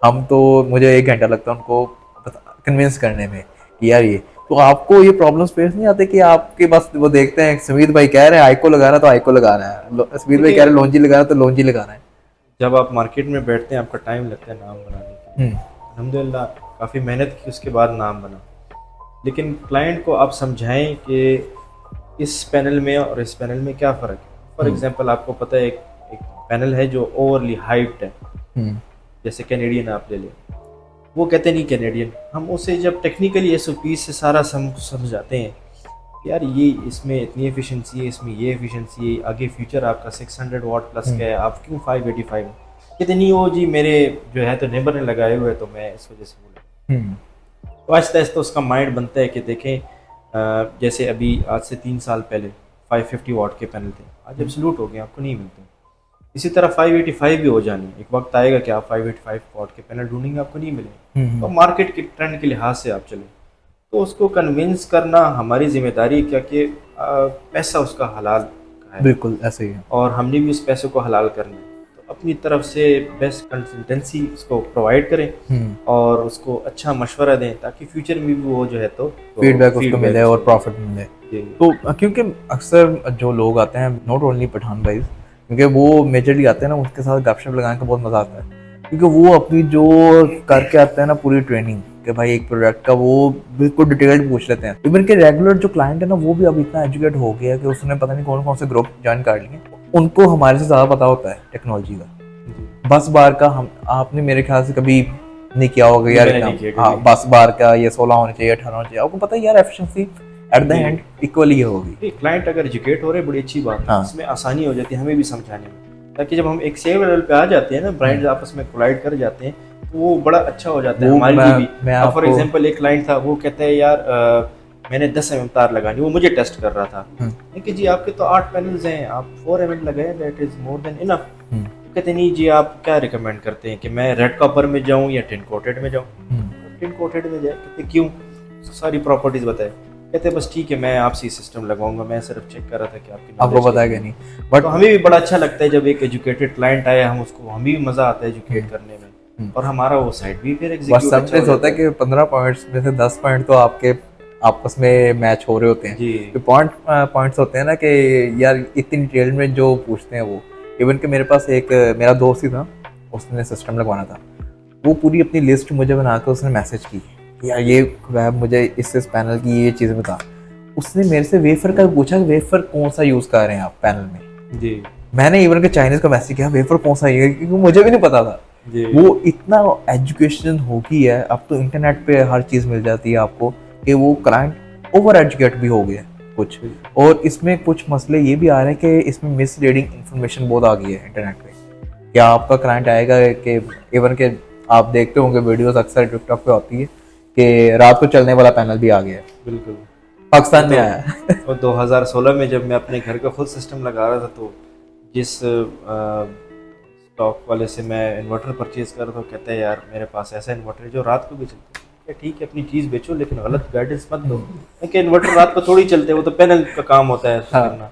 हम तो मुझे 1 घंटा लगता है उनको कन्विंस करने में कि यार ये, तो आपको ये प्रॉब्लम्स फेस नहीं आते कि आपके बस वो देखते हैं समीत भाई कह रहे हैं आईको लगाना तो आईको लगाना है, समीत भाई कह रहे हैं लॉन्जी लगाना तो लॉन्जी लगाना है। जब आप मार्केट में बैठते हैं आपका टाइम लगता है नाम बनाने के लिए, अल्हम्दुलिल्लाह काफ़ी मेहनत की उसके बाद नाम बना, लेकिन क्लाइंट को आप समझाएं कि इस पैनल में और इस पैनल में क्या फ़र्क है। फॉर एग्जांपल आपको पता है एक पैनल है जो ओवरली हाइप्ड है, जैसे कैनेडियन आप ले लें, वो कहते नहीं कैनेडियन, हम उसे जब टेक्निकली एसओपी से सारा समझाते हैं यार ये इसमें इतनी एफिशिएंसी है, इसमें ये एफिशिएंसी है, आगे फ्यूचर आपका 600 वाट प्लस का है, आप क्यों 585 कहते नहीं, वो जी मेरे जो है तो नेबर ने लगाए हुए तो मैं इस वजह से बोला। तो आहिस्ता आहिस्ता उसका माइंड बनता है कि देखें जैसे अभी आज से 3 साल पहले 550 वाट के पैनल थे, आज एब्सोल्यूट हो गए, आपको नहीं मिलते। इसी तरह 585 भी हो जानी, एक वक्त आएगा कि आप 585 वाट के पैनल ढूंढेंगे आपको नहीं मिलेंगे। तो मार्केट के ट्रेंड के लिहाज से आप चलें, तो उसको कन्विंस करना हमारी जिम्मेदारी क्या कि पैसा उसका हलाल का है। बिल्कुल ऐसे ही है, और हमने भी उस पैसे को हलाल करना है, तो अपनी तरफ से बेस्ट कंसल्टेंसी उसको प्रोवाइड करें और उसको अच्छा मशवरा दें ताकि फ्यूचर में भी वो जो है तो फीडबैक उसको मिले और प्रॉफिट मिले। तो क्योंकि अक्सर जो लोग आते हैं, नॉट ओनली पठान भाई, क्योंकि वो मेजरली आते हैं ना, उनके साथ गपशप लगाने का बहुत मजा आता है, क्योंकि वो अपनी जो करके आते हैं ना पूरी ट्रेनिंग कि भाई एक प्रोडक्ट का वो बिल्कुल डिटेल्ड पूछ लेते हैं। इवन के रेगुलर जो क्लाइंट है ना, वो भी अब इतना एजुकेट हो गया है कि उसने पता नहीं कौन कौन से ग्रुप ज्वाइन कर लिए, उनको हमारे से ज़्यादा पता होता है टेक्नोलॉजी का। 10 बार का हम आपने मेरे ख्याल से कभी नहीं किया होगा यार मैंने काम। नहीं किया हाँ कभी। 10 बार का ये 16 होना चाहिए 18 होना चाहिए, आपको पता है यार एफिशिएंसी एट द जी। एंड इक्वली होगी। क्लाइंट अगर एजुकेट हो रहे बड़ी अच्छी बात है, हाँ। इसमें आसानी हो जाती है हमें भी समझाने में, ताकि जब हम एक सेम लेवल पे आ जाते हैं ना, ब्रांड्स आपस में कोलाइड कर जाते हैं, तो वो बड़ा अच्छा हो जाता है वो हमारे लिए भी। मैं अब फॉर आपको एग्जांपल एक क्लाइंट था, वो कहता है यार मैंने 10 mm तार लगानी, वो मुझे टेस्ट कर रहा था कि जी आपके तो 8 पैनल्स हैं, आप 4 mm लगाए, that is more than enough. कहते नहीं जी आप क्या रिकमेंड करते हैं कि मैं रेड कॉपर में जाऊं या टिन कोटेड में जाऊं? टिन कोटेड में जाए। कहते क्यों? सारी प्रॉपर्टीज बताए। कहते बस ठीक है मैं आपसे सिस्टम लगाऊंगा, मैं सिर्फ चेक कर रहा था कि आपको पता है कि नहीं, बट तो हमें भी बड़ा अच्छा लगता है जब एक एजुकेटेड क्लाइंट आए, हम उसको, हमें भी मजा आता है एजुकेट करने में, और हमारा वो साइड भी फिर बस एग्जीक्यूट अच्छा समटाइम्स हो होता है जाता कि 15 पॉइंट्स में से 10 पॉइंट तो आपके आपस में मैच हो रहे होते हैं। जी। तो पॉइंट्स होते हैं ना कि यार इतनी डिटेल में जो पूछते हैं वो, इवन कि मेरे पास एक मेरा दोस्त ही था, उसने सिस्टम लगवाना था, वो पूरी अपनी लिस्ट मुझे बना के उसने मैसेज की कि यार ये वह मुझे इस पैनल की ये चीज़ें बता। उसने मेरे से वेफर का पूछा, वेफर कौन सा यूज़ कर रहे हैं आप पैनल में। जी मैंने इवन के चाइनीज को मैसेज किया वेफर कौन सा है, क्योंकि मुझे भी नहीं पता था। जी। वो इतना एजुकेशन हो गई है, अब तो इंटरनेट पे हर चीज़ मिल जाती है आपको, कि वो क्लाइंट ओवर एजुकेट भी हो गया कुछ। और इसमें कुछ मसले ये भी आ रहे हैं कि इसमें मिस रीडिंग इन्फॉर्मेशन बहुत आ गई है इंटरनेट पे। क्या आपका क्लाइंट आएगा कि इवन के आप देखते होंगे वीडियोस अक्सर टिकटॉक पे होती है कि रात को चलने वाला पैनल भी आ गया है, बिल्कुल पाकिस्तान में आया। और 2016 में जब मैं अपने घर का खुद सिस्टम लगा रहा था, तो जिस स्टॉक वाले से मैं इन्वर्टर परचेज कर रहा था, कहता है यार मेरे पास ऐसा इन्वर्टर है जो रात को भी चलता है। ठीक है अपनी चीज़ बेचो, लेकिन गलत गाइडेंस मत दो कि इन्वर्टर रात को थोड़ी चलते, वो तो पैनल का काम होता है करना।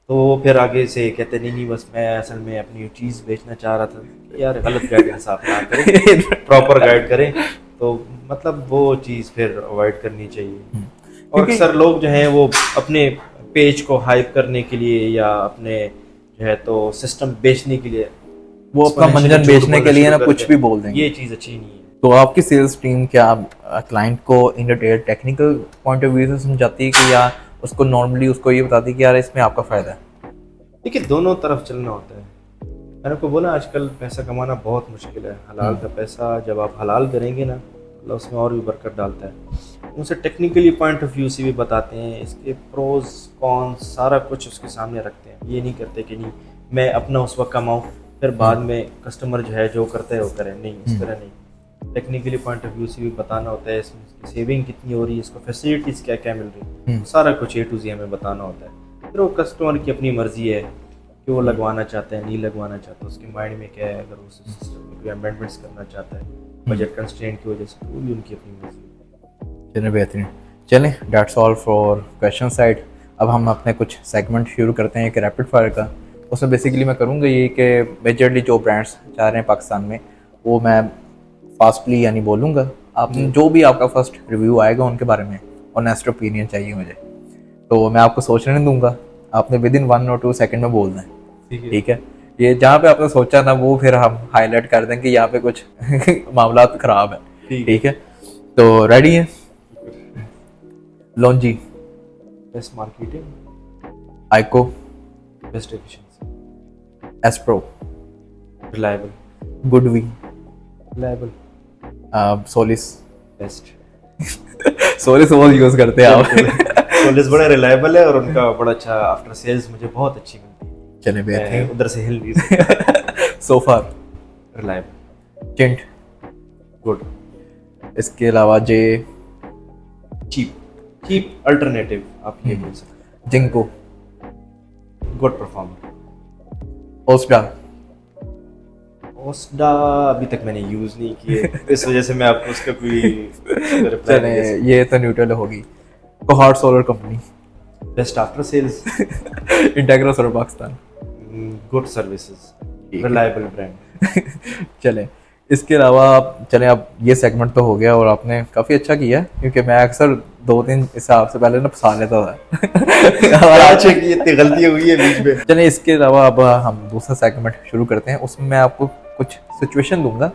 तो फिर आगे से कहते नहीं बस मैं असल में अपनी चीज़ बेचना चाह रहा था, यार गलत गाइडेंस आप ना करें, प्रॉपर गाइड करें। तो मतलब वो चीज़ फिर अवॉइड करनी चाहिए। और अक्सर लोग जो हैं वो अपने पेज को हाइप करने के लिए या अपने जो है तो सिस्टम बेचने के लिए, वो अपना मंजन बेचने के लिए ना कुछ भी बोल देंगे। ये चीज़ अच्छी नहीं है। तो आपकी सेल्स टीम क्या क्लाइंट को in detail technical point of view से समझाती है कि या उसको नॉर्मली उसको ये बताती है कि यार इसमें आपका फ़ायदा है? देखिए दोनों तरफ चलना होता है। मैंने आपको बोला आजकल पैसा कमाना बहुत मुश्किल है। हलाल का पैसा जब आप हलाल करेंगे ना, अल्लाह उसमें और भी बरकत डालता है। उनसे टेक्निकली पॉइंट ऑफ व्यू से भी बताते हैं, इसके प्रोज कॉन्स सारा कुछ उसके सामने रखते हैं। ये नहीं करते कि नहीं मैं अपना उस वक्त कमाऊँ फिर बाद में कस्टमर जो है जो करता है वो करे, नहीं इस तरह नहीं। टेक्निकली पॉइंट ऑफ व्यू से भी बताना होता है, इसमें इसकी सेविंग कितनी हो रही है, इसको फैसिलिटीज़ क्या क्या मिल रही है, सारा कुछ A to Z हमें बताना होता है। फिर वो कस्टमर की अपनी मर्जी है कि वो लगवाना चाहता है नहीं लगवाना चाहता, उसके माइंड में क्या है, अगर वो सिस्टम में कोई अमेंडमेंट्स करना चाहता है बजट कंस्ट्रेंट की वजह से, तो वो भी उनकी अपनी मर्जी है। चलिए बेहतरीन, चलें that's all for question side. अब हम अपने कुछ सेगमेंट शुरू करते हैं एक रैपिड फायर का। उसमें बेसिकली मैं करूँगा ये कि मेजरली जो ब्रांड्स चाह रहे हैं पाकिस्तान में वो मैं फास्टली यानी बोलूँगा। आप जो भी आपका फर्स्ट रिव्यू आएगा उनके बारे में ऑनेस्ट ओपिनियन चाहिए मुझे, तो मैं आपको सोचने नहीं दूंगा, आपने विद इन 1 और 2 सेकंड में बोलना है, ठीक है? ये जहाँ पे आपने सोचा ना वो फिर हम हाईलाइट कर दें कि यहाँ पे कुछ मामला खराब है, ठीक है? तो रेडी है? Longi, best marketing, Aiko, best efficiency, एस्प्रो, reliable, GoodWe, reliable, Solis. Best. Solis बहुत यूज़ करते हैं आप। सोलिस बड़ा रिलायबल है और उनका बड़ा अच्छा आफ्टर सेल्स मुझे बहुत अच्छी मिलती है। चले बेहतरीन। उधर से हिल नहीं सकता। सोफा, रिलायबल, टिंट, गुड, इसके अलावा जे, चीप अल्टरनेटिव आप ये बोल सकते हैं। जिंको, गुड परफॉर्मर, ओस्टा, ओस्डा अभी तक मैंने यूज नहीं किए, इस वजह से मैं आपको उसका कोई रिप्लाई चले नहीं दे सकता। ये तो न्यूट्रल होगी। कोहार्ट solar company, best after sales, Integra solar Pakistan, good services, reliable brand. चले इसके अलावा चले अब ये सेगमेंट तो हो गया और आपने काफ़ी अच्छा किया, क्योंकि मैं अक्सर 2-3 हिसाब से पहले ना फंसा लेता था और आज की इतनी गलती हुई है बीच में। चले इसके अलावा अब हम दूसरा सेगमेंट शुरू करते हैं। उसमें मैं आपको कुछ सिचुएशन दूंगा,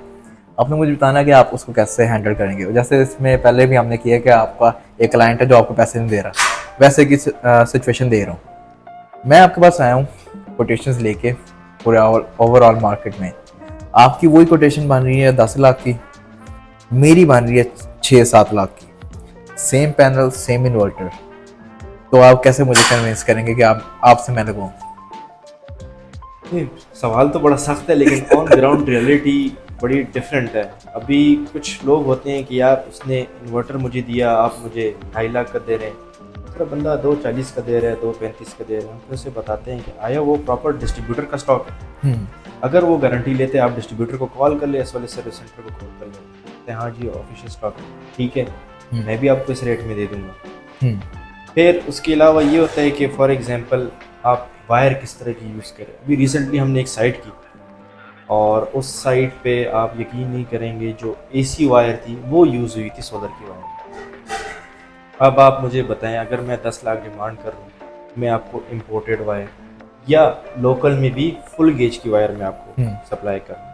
आपने मुझे बताना कि आप उसको कैसे हैंडल करेंगे। जैसे इसमें पहले भी हमने किया कि आपका एक क्लाइंट है जो आपको पैसे नहीं दे रहा, वैसे की सिचुएशन दे रहा हूँ मैं। आपके पास आया हूँ कोटेशंस लेके पूरे ओवरऑल मार्केट में, आपकी वही कोटेशन बन रही है 10 लाख की, मेरी बन रही है 6-7 लाख की, सेम पैनल सेम इन्वर्टर, तो आप कैसे मुझे कन्विंस करेंगे कि आप आपसे मैं लगवाऊं? नहीं, सवाल तो बड़ा सख्त है, लेकिन ऑन ग्राउंड रियलिटी बड़ी डिफरेंट है। अभी कुछ लोग होते हैं कि यार उसने इन्वर्टर मुझे दिया, आप मुझे 2.5 लाख का दे रहे हैं, दूसरा बंदा 2.40 का दे रहा है, 2.35 का दे रहे हैं। हम तो उसे बताते हैं कि आया वो प्रॉपर डिस्ट्रीब्यूटर का स्टॉक है। अगर वो गारंटी लेते हैं, आप डिस्ट्रीब्यूटर को कॉल कर ले, एस वाले सर्विस सेंटर को कॉल कर ले, कहते हैं हाँ जी ऑफिशियल स्टॉक है, ठीक है मैं भी आपको इस रेट में दे दूंगा। फिर उसके अलावा ये होता है कि फॉर एग्जांपल आप वायर किस तरह की यूज़ करें। अभी रिसेंटली हमने एक साइट की, और उस साइट पे आप यकीन नहीं करेंगे, जो एसी वायर थी वो यूज़ हुई थी सोलर की वायर। अब आप मुझे बताएं, अगर मैं 10 लाख डिमांड कर रहा हूँ, मैं आपको इम्पोर्टेड वायर या लोकल में भी फुल गेज की वायर मैं आपको सप्लाई कर रहा हूँ।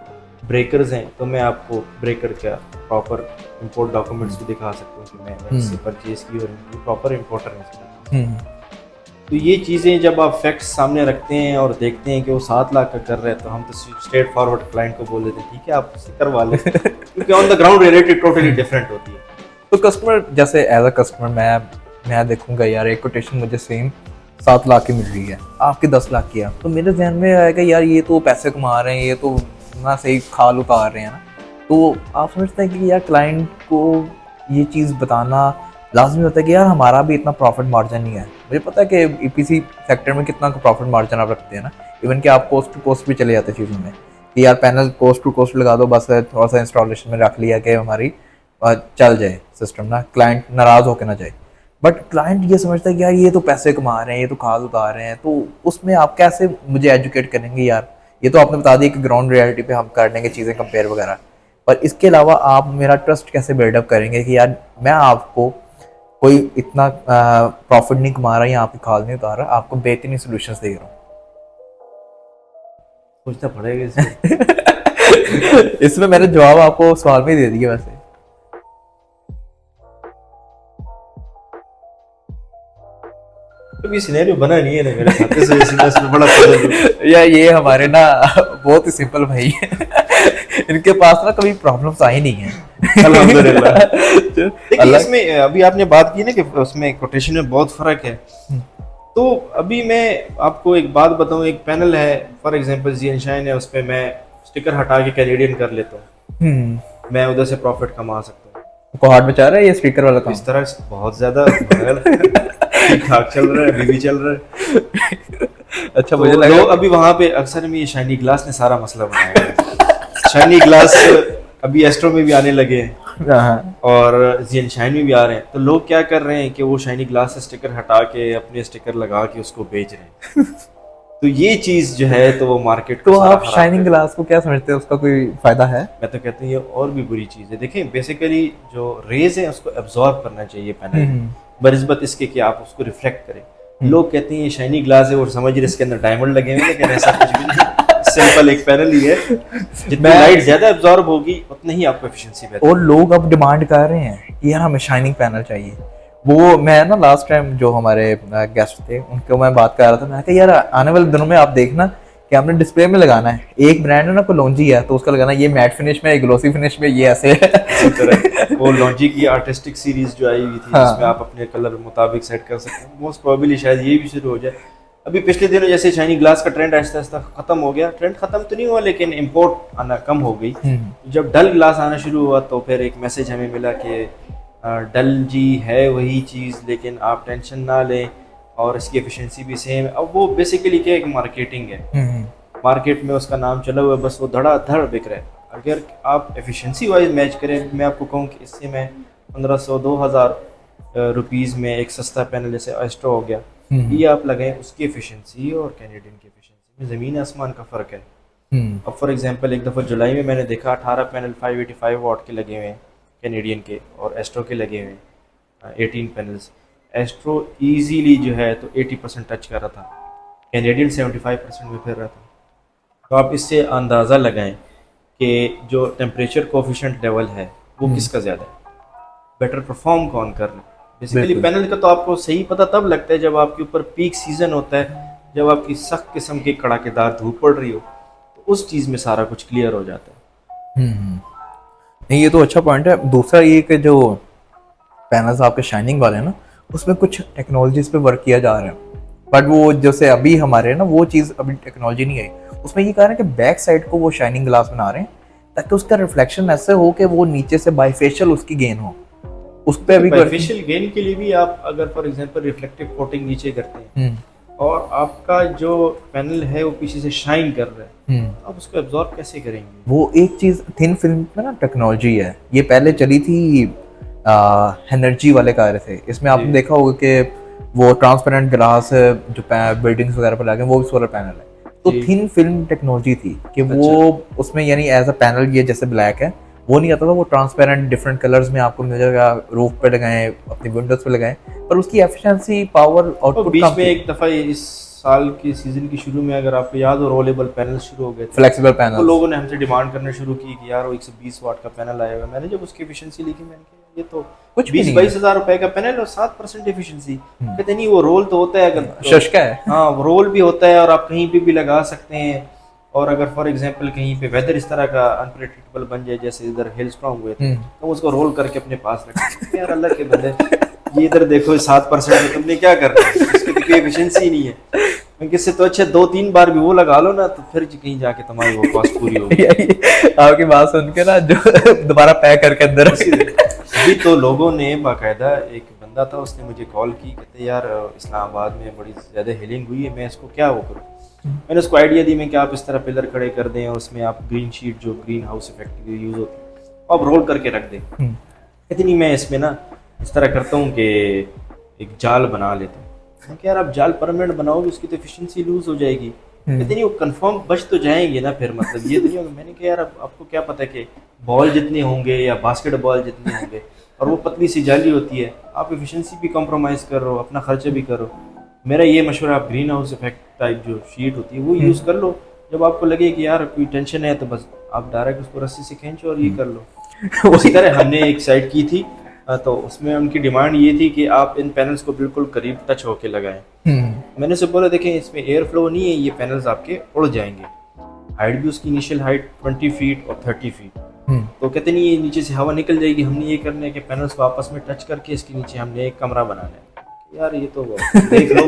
ब्रेकर्स हैं तो मैं आपको ब्रेकर का प्रॉपर इंपोर्ट डॉक्यूमेंट्स भी दिखा सकता हूँ कि मैं इससे परचेज की और प्रॉपर इम्पोर्टर है। तो ये चीज़ें जब आप फैक्ट्स सामने रखते हैं और देखते हैं कि वो 7 लाख का कर रहे हैं, तो हम तो स्ट्रेट फॉरवर्ड क्लाइंट को बोल देते हैं ठीक है आप उससे करवा लें, क्योंकि on the ground reality totally different होती है। तो कस्टमर, जैसे एज अ कस्टमर मैं देखूंगा यार एक कोटेशन मुझे सेम 7 लाख की मिल रही है, आपके 10 लाख की है, तो मेरे जहन में आएगा यार ये तो पैसे कमा रहे हैं, ये तो ना सही खाल उतार रहे हैं ना। तो आप समझते हैं कि यार क्लाइंट को ये चीज़ बताना लाजमी होता है कि यार हमारा भी इतना प्रॉफिट मार्जिन नहीं है। मुझे पता है कि ईपीसी सेक्टर में कितना प्रॉफिट मार्जिन आप रखते हैं ना, इवन कि आप कोस्ट टू कोस्ट भी चले जाते हैं चीज़ों में कि यार पैनल कोस्ट टू कोस्ट लगा दो, बस थोड़ा सा इंस्टॉलेशन में रख लिया कि हमारी चल जाए सिस्टम ना, क्लाइंट नाराज़ होकर ना जाए। बट क्लाइंट ये समझता है कि यार ये तो पैसे कमा रहे हैं, ये तो खाद उतार रहे हैं, तो उसमें आप कैसे मुझे एजुकेट करेंगे यार? ये तो आपने बता दिया कि ग्राउंड रियलिटी पे हम कर देंगे चीज़ें कंपेयर वगैरह, पर इसके अलावा आप मेरा ट्रस्ट कैसे बिल्डअप करेंगे कि यार मैं आपको कोई इतना प्रॉफिट नहीं कमा रहा या आपकी खाद नहीं उतार रहा, आपको बेहतरीन सॉल्यूशंस दे रहा हूँ। सोचना पड़ेगा इसमें। इसमें मैंने जवाब आपको सवाल में ही दे दिया वैसे। कभी सिनेरियो बना नहीं है ना मेरे साथ, इस वजह से मैं इसमें बड़ा पजल हूं। या ये हमारे ना बहुत ही सिंपल भाई है, इनके पास ना कभी प्रॉब्लम्स आई नहीं है अल्हम्दुलिल्लाह। देखिए इसमें अभी आपने बात की ना कि उसमें कोटेशन में बहुत फर्क है, तो अभी मैं आपको एक बात बताऊं, एक पैनल है फॉर एग्जांपल जी एनशाइन है, उस पर मैं स्टिकर हटा के कैनेडियन कर लेता हूँ, मैं उधर से प्रॉफिट कमा सकता हूँ। को हार्ड में चाह रहा है ये स्पीकर वाला काम? इस तरह से बहुत ज्यादा ठीक ठाक चल रहा है, अभी भी चल रहा है। अच्छा, तो मुझे लगा अभी वहां पे अक्सर में ये शाइनी ग्लास ने सारा मसला बनाया है। शाइनी ग्लास अभी एस्ट्रो में भी आने लगे हैं और ज़ियन शाइन में भी आ रहे हैं, तो लोग क्या कर रहे हैं कि वो शाइनी ग्लास से स्टिकर हटा के अपने स्टिकर लगा के उसको बेच रहे हैं। तो ये चीज जो है तो वो मार्केट तो आप शाइनिंग ग्लास को क्या समझते हैं, उसका कोई फायदा है? मैं तो कहता हूँ ये और भी बुरी चीज है। देखिए बेसिकली जो रेज है उसको एब्जॉर्ब करना चाहिए पैनल, बनिस्बत इसके कि आप उसको रिफ्लेक्ट करें। लोग कहते हैं ये शाइनी ग्लास है और समझ रहे इसके अंदर डायमंड लगे हुए, लेकिन ऐसा कुछ भी नहीं, सिंपल एक पैनल ही है। जितनी लाइट ज्यादा एब्जॉर्ब होगी उतनी ही आपको एफिशिएंसी बेहतर। और लोग अब डिमांड कर रहे हैं कि यार हमें शाइनिंग पैनल चाहिए। वो मैं ना लास्ट टाइम जो हमारे गेस्ट थे उनको मैं बात कर रहा था, मैंने कहा यार आने वाले दिनों में आप देखना कि हमने डिस्प्ले में लगाना है, एक ब्रांड है ना कोलोंजी है, तो उसका लगाना ये मैट फिनिश में, ग्लोसी फिनिश में, ये ऐसे है। इसी तरह वो लॉन्जी की आर्टिस्टिक सीरीज जो आई हुई थी, हाँ। जिसमें आप अपने कलर मुताबिक सेट कर सकते हैं, मोस्ट प्रोबेबली शायद ये भी शुरू हो जाए। अभी पिछले दिनों जैसे शाइनी ग्लास का ट्रेंड आहिस्ता आहिस्ता खत्म हो गया, ट्रेंड खत्म तो नहीं हुआ लेकिन इंपोर्ट आना कम हो गई। जब डल ग्लास आना शुरू हुआ तो फिर एक मैसेज हमें मिला कि डल जी है वही चीज़, लेकिन आप टेंशन ना लें और इसकी एफिशिएंसी भी सेम है। अब वो बेसिकली क्या एक मार्केटिंग है, मार्केट में उसका नाम चला हुआ है, बस वो धड़ाधड़ बिक रहा है। अगर आप एफिशिएंसी वाइज मैच करें, मैं आपको कहूँ कि इससे मैं 1500-2000 रुपीज़ में एक सस्ता पैनल जैसे एस्ट्रो हो गया, ये आप लगाएं, उसकी एफिशिएंसी और कैनेडियन की एफिशिएंसी में ज़मीन आसमान का फ़र्क है। अब फॉर एग्जांपल एक दफ़ा जुलाई में मैंने देखा 18 पैनल 585 वाट के लगे हुए हैं कैनेडियन के, और एस्ट्रो के लगे हुए हैं 18 पैनल्स। एस्ट्रो इजीली जो है तो 80% टच कर रहा था, कैनेडियन 75% में फिर रहा था। तो आप इससे अंदाज़ा लगाएं कि जो टेम्परेचर कोफिशिएंट लेवल है वो किसका ज़्यादा है, बेटर परफॉर्म कौन कर रहा है। बेसिकली पैनल का तो आपको सही पता तब लगता है जब आपके ऊपर पीक सीजन होता है, जब आपकी सख्त किस्म की कड़ाकेदार धूप पड़ रही हो, तो उस चीज़ में सारा कुछ क्लियर हो जाता है। नहीं, ये तो अच्छा पॉइंट है। दूसरा ये कि जो पैनल्स आपके शाइनिंग वाले हैं ना, उसमें कुछ टेक्नोलॉजीज पे वर्क किया जा रहा है, बट वो जैसे अभी हमारे ना वो चीज़ अभी टेक्नोलॉजी नहीं आई उसमें। ये कह रहे हैं कि बैक साइड को वो शाइनिंग ग्लास बना रहे हैं ताकि उसका रिफ्लेक्शन ऐसे हो कि वो नीचे से बाइफेशियल उसकी गेन हो। उस पर अभी बाइफेशियल गेन के लिए भी आप अगर फॉर एग्जांपल रिफ्लेक्टिव कोटिंग नीचे करते हैं और आपका जो पैनल है वो पीछे से शाइन कर रहा है, आप उसको एब्जॉर्ब कैसे करेंगे? वो एक चीज थिन फिल्म में ना टेक्नोलॉजी है, ये पहले चली थी एनर्जी वाले कार्य थे। इसमें आपने देखा होगा कि वो ट्रांसपेरेंट ग्लास जो बिल्डिंग्स वगैरह पर लगे वो भी सोलर पैनल है। तो थिन फिल्म टेक्नोलॉजी थी कि वो उसमें यानी एज अ पैनल ये जैसे ब्लैक है वो नहीं आता था, वो ट्रांसपेरेंट डिफरेंट कलर्स में आपको मिल जाएगा। रूफ पे लगाएं, अपनी विंडोज पे लगाएं, पर उसकी एफिशिएंसी पावर आउटपुट बीच में एक दफा इस साल के सीजन के शुरू में अगर आपको याद हो रोलेबल पैनल शुरू हो गए थे, फ्लेक्सिबल पैनल, तो लोगों ने हमसे डिमांड करना शुरू की कि यार वो 120 वाट का पैनल आएगा। मैंने जब उसकी एफिशिएंसी लिखी मैंने कहा ये तो कुछ 20-22 हज़ार रुपए का पैनल और 7% एफिशिएंसी। कहते नहीं वो रोल तो होता है, अगर शशका है, हाँ रोल भी होता है और आप कहीं पे भी लगा सकते हैं। और अगर फॉर एग्जांपल कहीं पे वेदर इस तरह का अनप्रेडिक्टेबल बन जाए जैसे इधर हेल स्टॉर्म हुए थे, तो उसको रोल करके अपने पास रखें। यार अल्लाह के बंदे, ये इधर देखो 7% में तुमने क्या कर रहे हो, इसकी कोई एफिशिएंसी नहीं है। इससे तो अच्छा 2-3 बार भी वो लगा लो ना, तो फिर कहीं जाके तुम्हारी वो कॉस्ट पूरी होगी। आपकी बात सुन के ना जो दोबारा पैक करके अंदर अभी तो लोगों ने बाकायदा, एक बंदा था उसने मुझे कॉल की, कहते यार इस्लामाबाद में बड़ी ज़्यादा हीलिंग हुई है, मैं इसको क्या वो करूँ। मैंने उसको आइडिया दी मैं कि आप इस तरह पिलर खड़े कर दें और उसमें आप ग्रीन शीट जो ग्रीन हाउस इफेक्ट के लिए यूज़ होती है आप रोल करके रख दें। कहती नहीं मैं इसमें ना इस तरह करता हूँ कि एक जाल बना लेता हूँ। यार आप जाल परमानेंट बनाओगे उसकी तो एफिशिएंसी लूज हो जाएगी। कहते नहीं वो कंफर्म बच तो जाएंगे ना, फिर मतलब ये तो नहीं होगा। मैंने कहा यार आपको क्या पता कि बॉल जितने होंगे या बास्केटबॉल जितने होंगे और वो पतली सी जाली होती है, आप एफिशिएंसी भी कम्प्रोमाइज़ कर रहे हो, अपना खर्चा भी करो। मेरा ये मशवरा, आप ग्रीन हाउस इफेक्ट टाइप जो शीट होती है वो यूज़ कर लो। जब आपको लगे कि यार कोई टेंशन है तो बस आप डायरेक्ट उसको रस्सी से खींचो और ये कर लो। उसी तरह हमने एक साइट की थी, तो उसमें उनकी डिमांड ये थी कि आप इन पैनल्स को बिल्कुल करीब टच होके लगाएं। मैंने उसे बोला देखें इसमें एयर फ्लो नहीं है, ये पैनल्स आपके उड़ जाएंगे। हाइट भी उसकी इनिशियल हाइट 20 फीट और 30 फीट। तो कहते नहीं ये नीचे से हवा निकल जाएगी, हमने ये करना है कि पैनल्स को आपस में टच करके इसके नीचे हमने एक कमरा बनाना है। यार ये तो देख लो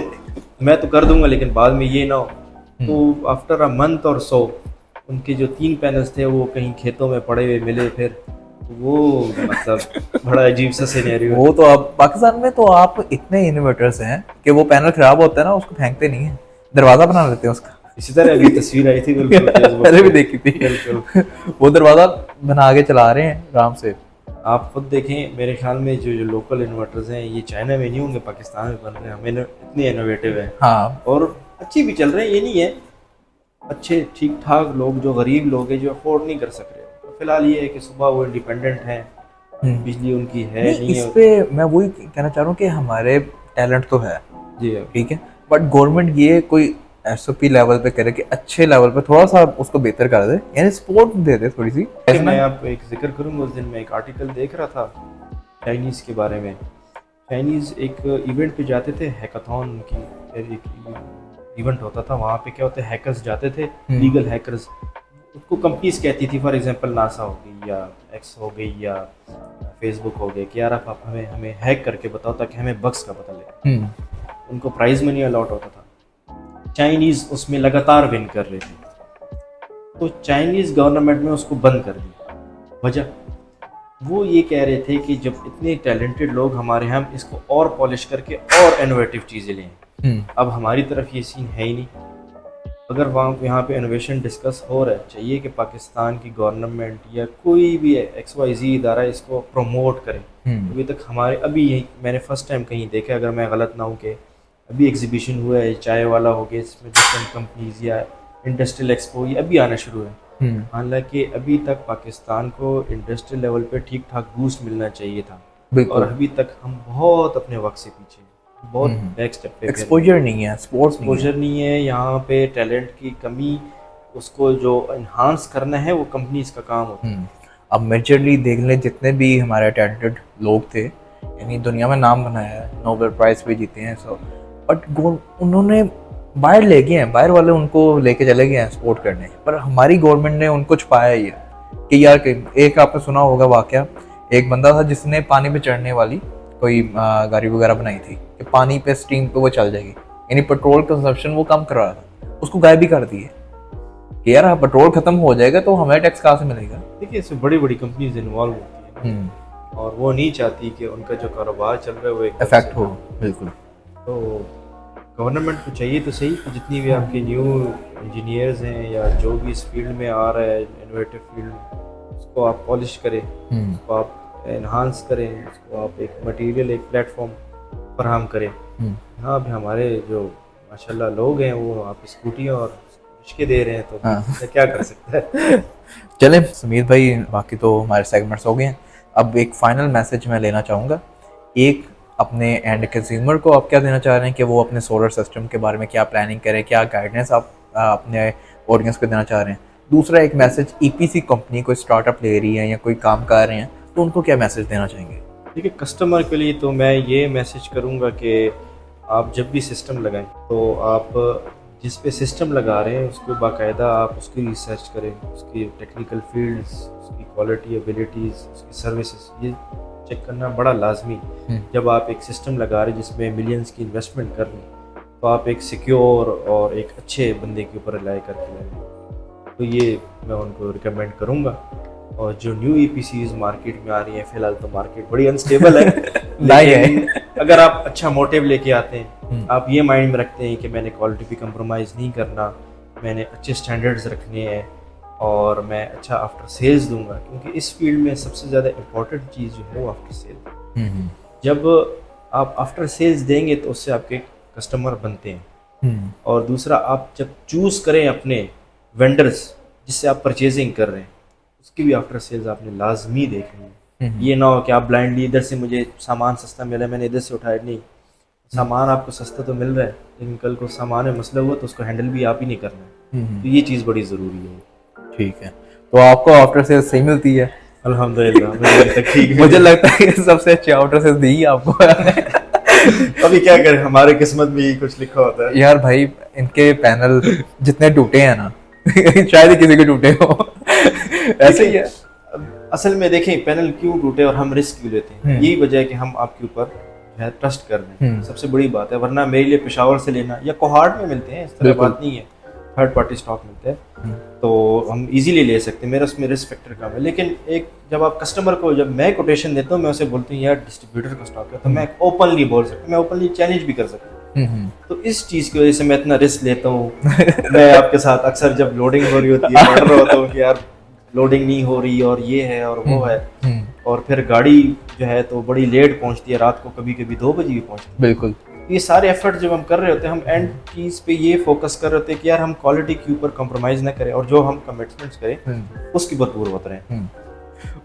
मैं तो कर दूंगा लेकिन बाद में ये ना हो। तो आफ्टर अ मंथ और सो उनके जो 3 पैनल्स थे वो कहीं खेतों में पड़े हुए मिले। फिर वो मतलब बड़ा अजीब सा सिनेरियो। वो तो अब पाकिस्तान में तो आप इतने इनोवेटर्स हैं कि वो पैनल खराब होता है ना उसको फेंकते नहीं है, दरवाजा बना लेते हैं उसका। इसी तरह अभी तस्वीर आई थी पहले भी देखी थी, वो दरवाजा बना के चला रहे हैं आराम से। आप खुद देखें, मेरे ख्याल में जो लोकल इन्वर्टर्स हैं ये चाइना में नहीं होंगे, पाकिस्तान में बन रहे हैं। हमें इतने इनोवेटिव हैं हाँ, और अच्छी भी चल रहे हैं, ये नहीं है। अच्छे ठीक ठाक लोग जो गरीब लोग हैं जो अफोर्ड नहीं कर सक रहे, तो फिलहाल ये है कि सुबह वो इंडिपेंडेंट हैं, बिजली उनकी है नहीं इस पे मैं वही कहना चाह रहा हूँ कि हमारे टैलेंट तो है जी ठीक है, बट गवर्नमेंट ये कोई एसओपी लेवल पे करे कि अच्छे लेवल पे थोड़ा सा उसको बेहतर कर दे, यानी सपोर्ट दे दे थोड़ी सी। मैं आपको एक जिक्र करूँगा, उस दिन मैं एक आर्टिकल देख रहा था चाइनीज़ के बारे में। चाइनीज़ एक इवेंट पे जाते थे, हैकाथॉन की एक इवेंट होता था, वहाँ पे क्या होता है हैकर्स जाते थे, लीगल हैकर्स। उसको कंपनीज कहती थी, फॉर एग्जांपल नासा हो गई या एक्स हो गई या फेसबुक हो गई, कि यार आप हमें हैक करके बताओ ताकि हमें बग्स का पता लगे। उनको प्राइज मनी अलॉट होता था। चाइनीज़ उसमें लगातार विन कर रहे थे, तो चाइनीज़ गवर्नमेंट ने उसको बंद कर दिया। वजह वो ये कह रहे थे कि जब इतने टैलेंटेड लोग हमारे यहाँ, इसको और पॉलिश करके और इनोवेटिव चीज़ें लें। अब हमारी तरफ ये सीन है ही नहीं। अगर वहाँ यहाँ पे इनोवेशन डिस्कस हो रहा है, चाहिए कि पाकिस्तान की गवर्नमेंट या कोई भी XYZ इदारा इसको प्रमोट करे। अभी तक हमारे अभी यही मैंने फर्स्ट टाइम कहीं देखा, अगर मैं गलत ना हूँ, कि अभी एग्जीबिशन हुआ है चाय वाला हो गया, इसमें डिफरेंट कंपनीज या इंडस्ट्रियल एक्सपो ये अभी आना शुरू है। हालांकि अभी तक पाकिस्तान को इंडस्ट्रियल लेवल पे ठीक ठाक बूस्ट मिलना चाहिए था, और अभी तक हम बहुत अपने वक्त से पीछे, बहुत बैक स्टेप पे। एक्सपोजर नहीं है, स्पोर्ट्स एक्सपोजर नहीं है यहाँ पे, टैलेंट की कमी, उसको जो इन्हांस करना है वो कंपनीज का काम होता है। अब मेजरली देख लें जितने भी हमारे टैलेंटेड लोग थे, यानी दुनिया में नाम बनाया है, नोबेल प्राइज भी जीते हैं सब, बट उन्होंने बाहर ले गए हैं, बाहर वाले उनको लेके चले गए हैं सपोर्ट करने, पर हमारी गवर्नमेंट ने उनको छुपाया ही है कि यार एक आपने सुना होगा वाकया, एक बंदा था जिसने पानी पे चढ़ने वाली कोई गाड़ी वगैरह बनाई थी कि पानी पे स्टीम पे वो चल जाएगी, यानी पेट्रोल कंजप्शन वो कम कर रहा था, उसको गायब भी कर दिए कि यार पेट्रोल खत्म हो जाएगा तो हमें टैक्स कहाँ से मिलेगा। देखिए इसमें बड़ी बड़ी कंपनीज इन्वॉल्व होती हैं और वो नहीं चाहती कि उनका जो कारोबार चल रहा है वो एकदम इफेक्ट से हो। बिल्कुल। तो गवर्नमेंट को चाहिए तो सही कि जितनी भी आपके न्यू इंजीनियर्स हैं या जो भी इस फील्ड में आ रहा है इनोवेटिव फील्ड, उसको आप पॉलिश करें, उसको आप एनहांस करें, उसको आप एक मटेरियल एक प्लेटफॉर्म फराहम करें। हाँ अभी हमारे जो माशाल्लाह लोग हैं वो आप स्कूटी और रिश्के दे रहे हैं तो हाँ। क्या कर सकता है। चलें समीर भाई, बाकी तो हमारे सेगमेंट्स हो गए हैं, अब एक फाइनल मैसेज मैं लेना चाहूँगा। एक अपने एंड कंज्यूमर को आप क्या देना चाह रहे हैं कि वो अपने सोलर सिस्टम के बारे में क्या प्लानिंग करें, क्या गाइडेंस आप अपने ऑडियंस को देना चाह रहे हैं। दूसरा एक मैसेज ईपीसी कंपनी कोई स्टार्टअप ले रही है या कोई काम कर रहे हैं तो उनको क्या मैसेज देना चाहेंगे। देखिए कस्टमर के लिए तो मैं ये मैसेज करूँगा कि आप जब भी सिस्टम लगाएं तो आप जिस पे सिस्टम लगा रहे हैं उसको बाकायदा आप उसकी रिसर्च करें, उसकी टेक्निकल फील्ड्स, उसकी क्वालिटी एबिलिटीज़, उसकी सर्विसेज, ये चेक करना बड़ा लाजमी। जब आप एक सिस्टम लगा रहे हैं जिसमें मिलियंस की इन्वेस्टमेंट कर रहे हैं तो आप एक सिक्योर और एक अच्छे बंदे के ऊपर रिलाई करके लें, तो ये मैं उनको रिकमेंड करूँगा। और जो न्यू ईपीसीज मार्केट में आ रही है, फिलहाल तो मार्केट बड़ी अनस्टेबल है लेकिन अगर आप अच्छा मोटिव लेके आते हैं, आप ये माइंड में रखते हैं कि मैंने क्वालिटी पे कंप्रोमाइज़ नहीं करना, मैंने अच्छे स्टैंडर्ड्स रखने हैं और मैं अच्छा आफ्टर सेल्स दूंगा, क्योंकि इस फील्ड में सबसे ज़्यादा इम्पोर्टेंट चीज़ जो है वो आफ्टर सेल। जब आप आफ्टर सेल्स देंगे तो उससे आपके कस्टमर बनते हैं। और दूसरा, आप जब चूज़ करें अपने वेंडर्स जिससे आप परचेजिंग कर रहे हैं, उसकी भी आफ्टर सेल्स आपने लाजमी देखनी है। ये ना हो कि आप ब्लाइंडली इधर से मुझे सामान सस्ता मिला मैंने इधर से उठाया, नहीं, सामान आपको सस्ता तो मिल रहा है लेकिन कल को सामान में मसला हुआ तो उसको हैंडल भी आप ही नहीं करना है, तो ये चीज़ बड़ी ज़रूरी है। ठीक है, तो आपको आफ्टर सेल्स सही मिलती है? अल्हम्दुलिल्लाह मुझे अभी तक ठीक है। मुझे लगता है कि सबसे अच्छी आफ्टर सेल्स दी आपको। अभी क्या करें, हमारे किस्मत में ही कुछ लिखा होता है। यार भाई इनके पैनल जितने टूटे हैं ना शायद ही किसी के टूटे हो। ऐसे ही है असल में। देखें पैनल क्यों टूटे और हम रिस्क क्यों लेते हैं, यही वजह है कि हम आपके ऊपर जो है ट्रस्ट कर रहे हैं, सबसे बड़ी बात है। वरना मेरे लिए पेशावर से लेना या कोहार्ट में मिलते हैं, इस तरह बात नहीं है, थर्ड पार्टी स्टॉक मिलते हैं तो हम इजीली ले सकते हैं, मेरा उसमें रिस्क फैक्टर कम है। लेकिन एक जब आप कस्टमर को, जब मैं कोटेशन देता हूँ मैं उसे बोलती हूँ यार डिस्ट्रीब्यूटर का स्टॉक है, तो मैं ओपनली बोल सकता हूँ, मैं ओपनली चैलेंज भी कर सकता हूँ। तो इस चीज़ की वजह से मैं इतना रिस्क लेता हूँ। मैं आपके साथ अक्सर जब लोडिंग हो रही होती है ऑर्डर होता हूँ कि यार लोडिंग नहीं हो रही और ये है और वो है, और फिर गाड़ी जो है तो बड़ी लेट पहुंचती है, रात को कभी कभी 2 बजे भी पहुंचती है। बिल्कुल। ये सारे एफर्ट जब हम कर रहे होते हैं, हम एंड चीज़ पे ये फोकस कर रहे होते हैं कि यार हम क्वालिटी के ऊपर कंप्रोमाइज़ ना करें और जो हम कमिटमेंट्स करें उसकी भरपूर होते रहें।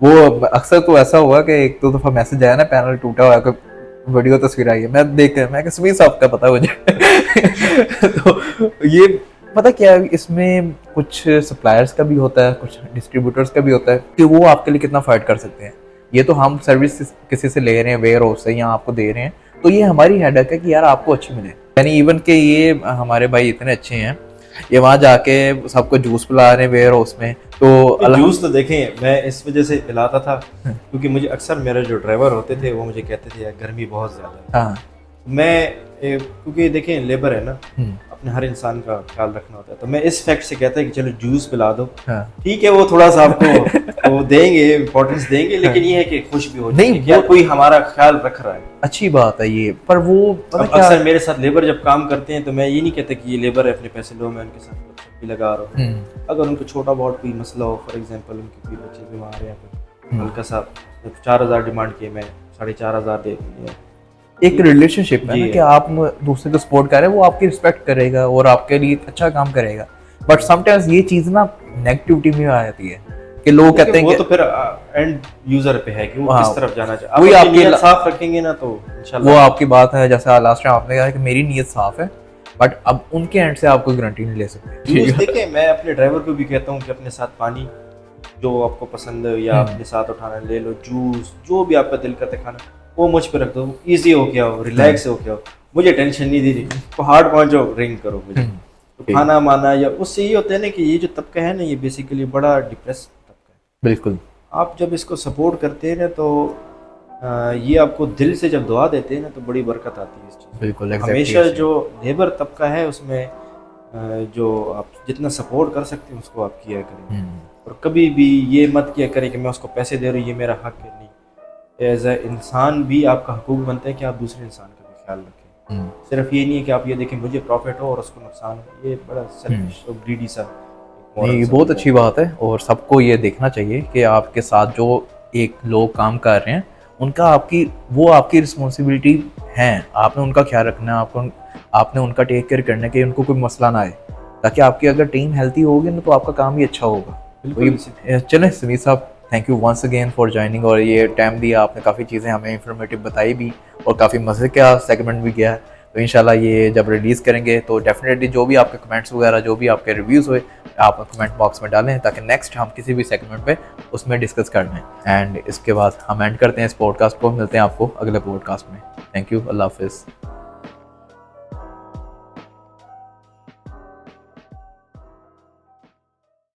वो अक्सर तो ऐसा हुआ कि एक दो दफ़ा मैसेज आया ना पैनल टूटा हुआ, कोई वीडियो तस्वीर आई है, मैं देख कर मैं समीर साहब का पता मुझे। तो ये पता क्या है, इसमें कुछ सप्लायर्स का भी होता है, कुछ डिस्ट्रीब्यूटर्स का भी होता है कि वो आपके लिए कितना फाइट कर सकते हैं। ये तो हम सर्विस किसी से ले रहे हैं वेयर हाउस से या आपको दे रहे हैं, तो ये हमारी हेडेक है कि यार आपको अच्छी मिले। यानी इवन के ये हमारे भाई इतने अच्छे हैं, ये वहाँ जाके सबको जूस पिला रहे हैं वेयर हाउस में। तो जूस तो देखें मैं इस वजह से पिलाता था क्योंकि मुझे अक्सर मेरे जो ड्राइवर होते थे वो मुझे कहते थे यार गर्मी बहुत ज़्यादा है। मैं क्योंकि देखें लेबर है ना, अपने हर इंसान का ख्याल रखना होता है, तो मैं इस फैक्ट से कहता है कि चलो जूस पिला दो। ठीक है, वो थोड़ा सा आपको वो देंगे, इम्पोर्टेंस देंगे, लेकिन ये है कि खुश भी हो नहीं, क्या कोई हमारा ख्याल रख रहा है। अच्छी बात है ये। पर वो अक्सर मेरे साथ लेबर जब काम करते हैं तो मैं ये नहीं कहता कि ये लेबर है अपने पैसे लो, मैं उनके साथ भी लगा रहा हूँ। अगर उनको छोटा बहुत कोई मसला हो, फॉर एग्जाम्पल उनके कोई बच्चे बीमार है या कुछ हल्का सा 4000 डिमांड किए, मैं 4500 दे दिए। एक रिलेशनशिप है ना कि आप दूसरे को सपोर्ट कर रहे हैं, वो आपकी रिस्पेक्ट करेगा और आपके लिए अच्छा काम करेगा। बट समटाइम्स ये चीज ना नेगेटिविटी में आ जाती है कि लोग कहते हैं वो तो फिर एंड यूजर पे है कि वो किस तरफ जाना चाहता है। वही आपकी नीयत साफ रखेंगे ना तो इंशाल्लाह। वो आपकी बात है, जैसे लास्ट टाइम आपने कहा कि मेरी नीयत साफ है, बट अब उनके एंड से आपको गारंटी नहीं ले सकते। देखिए मैं अपने ड्राइवर को भी कहता हूँ कि अपने साथ पानी जो आपको पसंद है या अपने साथ उठाना ले लो, जूस जो भी आपका दिल करता है खाना वो मुझ पे रख दो, इजी हो गया हो, रिलैक्स हो गया हो, मुझे टेंशन नहीं दी, पहाड़ पहुंचो रिंग करो मुझे। तो खाना माना या उससे ये होता है ना कि ये जो तबका है ना, ये बेसिकली बड़ा डिप्रेस तबका है। बिल्कुल। आप जब इसको सपोर्ट करते हैं ना तो ये आपको दिल से जब दुआ देते हैं ना तो बड़ी बरकत आती है इस चीज़। बिल्कुल हमेशा जो लेबर तबका है उसमें जो आप जितना सपोर्ट कर सकते हैं उसको आप किया करें, और कभी भी ये मत किया करें कि मैं उसको पैसे दे रहा हूँ ये मेरा हक है। नहीं, एज ए इंसान भी आपका हकूक बनता है कि आप दूसरे इंसान का भी ख्याल रखें। सिर्फ ये नहीं है कि आप ये देखें मुझे प्रॉफिट हो और उसको नुकसान हो, ये बड़ा सेल्फिश और ग्रीडी सा नहीं, ये बहुत अच्छी बात है और सबको ये देखना चाहिए कि आपके साथ जो एक लोग काम कर रहे हैं उनका आपकी रिस्पॉन्सिबिलिटी है, आपने उनका ख्याल रखना है, आपने उनका टेक केयर करना है कि उनको कोई मसला ना आए, ताकि आपकी अगर टीम हेल्थी होगी ना तो आपका काम भी अच्छा होगा। चलें समीर साहब, thank you once again for joining, और ये टाइम दिया आपने, काफ़ी चीज़ें हमें इंफॉर्मेटिव बताई भी और काफ़ी मज़े का सेगमेंट भी गया। तो इंशाल्लाह ये जब रिलीज़ करेंगे तो डेफिनेटली जो भी आपके कमेंट्स वगैरह जो भी आपके रिव्यूज़ हुए आप कमेंट बॉक्स में डालें, ताकि नेक्स्ट हम किसी भी सेगमेंट पे उसमें डिस्कस कर लें। एंड इसके बाद हम एंड करते हैं इस पॉडकास्ट को, मिलते हैं आपको अगले पॉडकास्ट में। थैंक यू, अल्लाह हाफिज़।